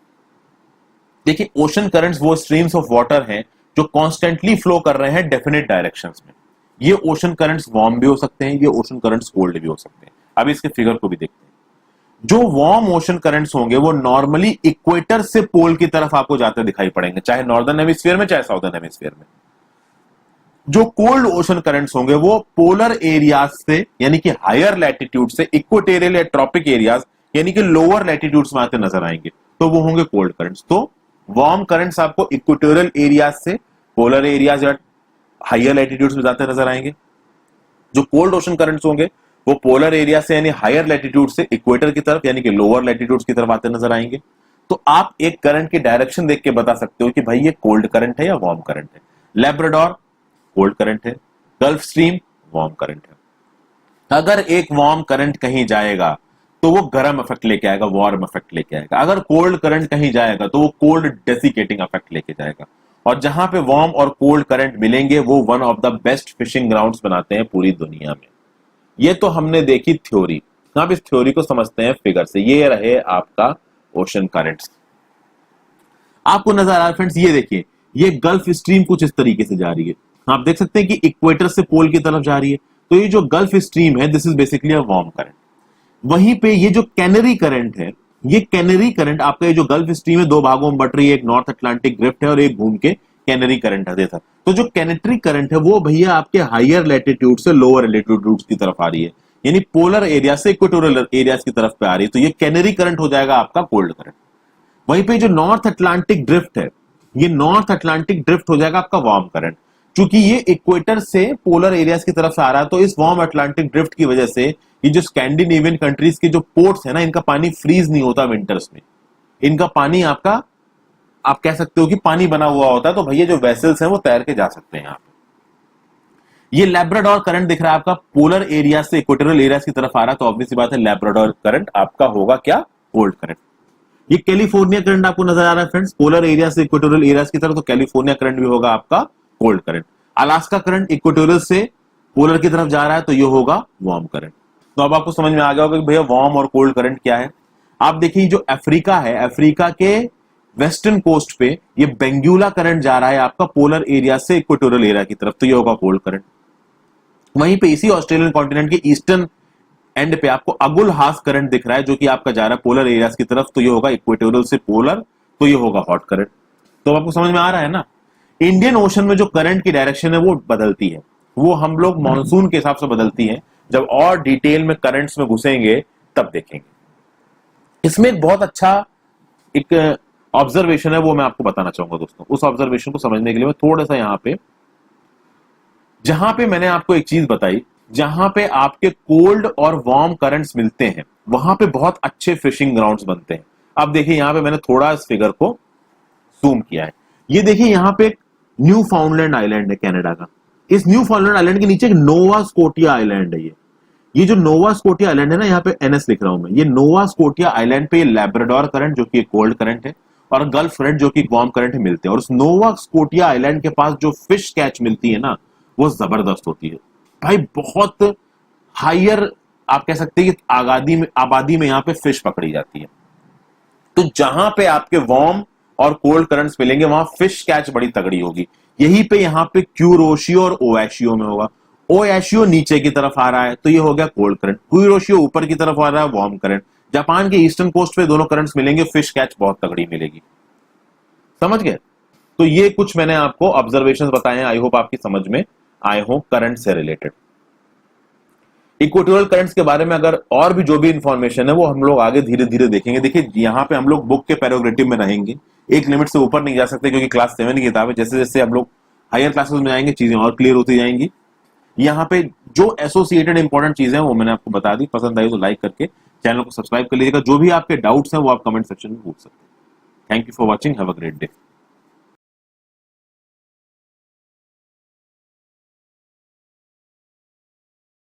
देखिए ओशन करंट्स वो स्ट्रीम्स ऑफ वाटर हैं जो कॉन्स्टेंटली फ्लो कर रहे हैं डेफिनेट डायरेक्शंस में। ये ओशन करंट्स वार्म भी हो सकते हैं, ये ओशन करंट्स कोल्ड भी हो सकते हैं। अब इसके फिगर को भी देखते हैं। जो वार्म ओशन करंट्स होंगे वो नॉर्मली इक्वेटर से पोल की तरफ आपको जाते दिखाई पड़ेंगे, चाहे नॉर्दर्न हेमिस्फीयर में चाहे साउदर्न हेमिस्फीयर में। जो कोल्ड ओशन करंट्स होंगे वो पोलर एरियाज से, यानी कि हायर लैटिट्यूड से, इक्वेटोरियल या ट्रॉपिक एरियाज यानी कि लोअर लैटिट्यूड्स में आते नजर आएंगे, तो वो होंगे कोल्ड करंट्स। तो वार्म करंट्स आपको इक्वेटोरियल एरियाज से पोलर एरियाज या हायर लैटिट्यूड्स में जाते नजर आएंगे। जो कोल्ड ओशन करंट्स होंगे वो पोलर एरिया से यानी हायर लैटिट्यूड से इक्वेटर की तरफ यानी कि लोअर लैटिट्यूड्स की तरफ आते नजर आएंगे। तो आप एक करंट की डायरेक्शन देख के बता सकते हो कि भाई ये कोल्ड करंट है या वार्म करंट है। लैब्राडोर कोल्ड करंट है, गल्फ स्ट्रीम वार्म करंट है। अगर एक वार्म करंट कहीं जाएगा तो वो गर्म इफेक्ट लेके आएगा, वार्म इफेक्ट लेके आएगा। अगर कोल्ड करंट कहीं जाएगा तो वो कोल्ड डेसिकेटिंग इफेक्ट लेके जाएगा। और जहां पे वार्म और कोल्ड करंट मिलेंगे वो one of the best fishing grounds बनाते हैं पूरी दुनिया में। ये तो हमने देखी थ्योरी। अब इस थ्योरी को समझते हैं फिगर से। ये रहे आपका ओशन करंट्स, आपको नजर आ रहा है फ्रेंड्स। ये देखिए ये गल्फ स्ट्रीम कुछ इस तरीके से जा रही है, आप देख सकते हैं कि इक्वेटर से पोल की तरफ जा रही है। तो ये जो गल्फ स्ट्रीम है this is basically a warm current. वहीं पे ये जो कैनरी करंट है, ये कैनरी करंट आपका, ये जो गल्फ स्ट्रीम है दो भागों में बट रही है, एक नॉर्थ अटलांटिक ड्रिफ्ट है और एक घूम के कैनरी करंट है था। तो जो कैनेटरी करंट है वो भैया आपके हायर लैटिट्यूड से लोअर लैटिट्यूड की तरफ आ रही है, यानी पोलर एरिया से इक्वेटोरियल एरियाज की तरफ पे आ रही है। तो ये कैनरी करंट हो जाएगा आपका कोल्ड करंट। वहीं पे जो नॉर्थ अटलांटिक ड्रिफ्ट है, ये नॉर्थ अटलांटिक ड्रिफ्ट हो जाएगा आपका वार्म करंट। क्योंकि ये इक्वेटर से पोलर एरियाज की तरफ से आ रहा है, तो इस वार्म अटलांटिक ड्रिफ्ट की वजह से ये जो स्कैंडिनेवियन कंट्रीज के जो पोर्ट्स है ना, इनका पानी फ्रीज नहीं होता विंटर्स में। इनका पानी आपका, आप कह सकते हो कि पानी बना हुआ होता है, तो भैया जो वेसल्स हैं वो तैर के जा सकते हैं यहाँ पे। ये लैब्राडोर करंट दिख रहा है आपका, पोलर एरिया से इक्वेटोरियल एरियाज की तरफ आ रहा है, तो ऑब्वियस सी बात है लैब्राडोर करंट आपका होगा क्या, कोल्ड करंट। ये कैलिफोर्निया करंट आपको नजर आ रहा है फ्रेंड्स, पोलर एरिया से इक्वेटोरियल एरियाज की तरफ, तो कैलिफोर्निया करंट भी होगा आपका cold current. Alaska current equatorial से पोलर की तरफ जा रहा है, तो ये होगा वार्म करंट। तो अब आपको समझ में आ गया होगा कि भैया वार्म और कोल्ड करंट क्या है। आप देखिए जो अफ्रीका है, अफ्रीका के वेस्टर्न कोस्ट पे ये बेंगुला करंट जा रहा है आपका पोलर एरिया से इक्वेटोरियल एरिया की तरफ, तो ये होगा कोल्ड करंट। वहीं पे इसी ऑस्ट्रेलियन कॉन्टिनेंट के ईस्टर्न एंड पे आपको अगुल हास करंट दिख रहा है, जो कि आपका जा रहा है पोलर एरियाज की तरफ, तो ये होगा इक्वेटोरियल से पोलर, तो ये होगा हॉट करंट। तो आपको समझ में आ रहा है ना। इंडियन ओशन में जो करंट की डायरेक्शन है वो बदलती है, वो हम लोग मॉनसून के हिसाब से बदलती है। जब और डिटेल में करंट्स में घुसेंगे तब देखेंगे। इसमें एक बहुत अच्छा एक ऑब्जर्वेशन है, वो मैं आपको बताना चाहूंगा दोस्तों। उस ऑब्जर्वेशन को समझने के लिए मैं थोड़ा सा यहाँ पे, जहां पे मैंने आपको एक चीज बताई, जहां पे आपके कोल्ड और वार्म करंट्स मिलते हैं, वहां पे बहुत अच्छे फिशिंग ग्राउंड्स बनते हैं। अब देखिए यहाँ पे मैंने थोड़ा इस फिगर को जूम किया है। ये देखिए यहाँ पे एक न्यू फाउंडलैंड आइलैंड है कनाडा का। इस न्यू फाउंडलैंड आइलैंड के नीचे एक नोवा स्कोटिया आइलैंड है। ये जो नोवा स्कोटिया आइलैंड है ना, यहाँ पे एनएस लिख रहा हूं मैं, ये नोवा स्कोटिया आइलैंड पे ये लैब्राडोर करंट जो कि कोल्ड करंट है और गल्फ करंट जो कि वार्म करंट मिलते हैं। और उस नोवा स्कोटिया आइलैंड के पास जो फिश कैच मिलती है ना, वो जबरदस्त होती है भाई। बहुत हायर आप कह सकते हैं कि आबादी में यहाँ पे फिश पकड़ी जाती है। तो जहां पे आपके वार्म और कोल्ड करंट्स मिलेंगे वहां फिश कैच बड़ी तगड़ी होगी। यही पे यहाँ पे क्यूरोशियो और ओएशियो में होगा। ओएशियो नीचे की तरफ आ रहा है तो ये हो गया कोल्ड करंट, क्यूरोशियो ऊपर की तरफ आ रहा है वार्म करंट। जापान के ईस्टर्न कोस्ट पे दोनों करंट्स मिलेंगे, फिश कैच बहुत तगड़ी मिलेगी। समझ गए। तो ये कुछ मैंने आपको ऑब्जर्वेशंस बताए हैं, आई होप आपकी समझ में आए हो करंट से रिलेटेड। इक्वेटोरियल करंट्स के बारे में अगर और भी जो भी इंफॉर्मेशन है वो हम लोग आगे धीरे धीरे देखेंगे। देखिए यहाँ पे हम लोग बुक के पैराग्रेटिव में रहेंगे, एक लिमिट से ऊपर नहीं जा सकते क्योंकि क्लास 7 की किताब है। जैसे जैसे हम लोग हायर क्लासेस में जाएंगे चीजें और क्लियर होती जाएंगी। यहाँ पे जो एसोसिएटेड इंपॉर्टेंट चीजें हैं वो मैंने आपको बता दी। पसंद आई तो लाइक करके चैनल को सब्सक्राइब कर लीजिएगा। जो भी आपके डाउट्स हैं वो आप कमेंट सेक्शन में पूछ सकते हैं। Thank you for watching, have a great day.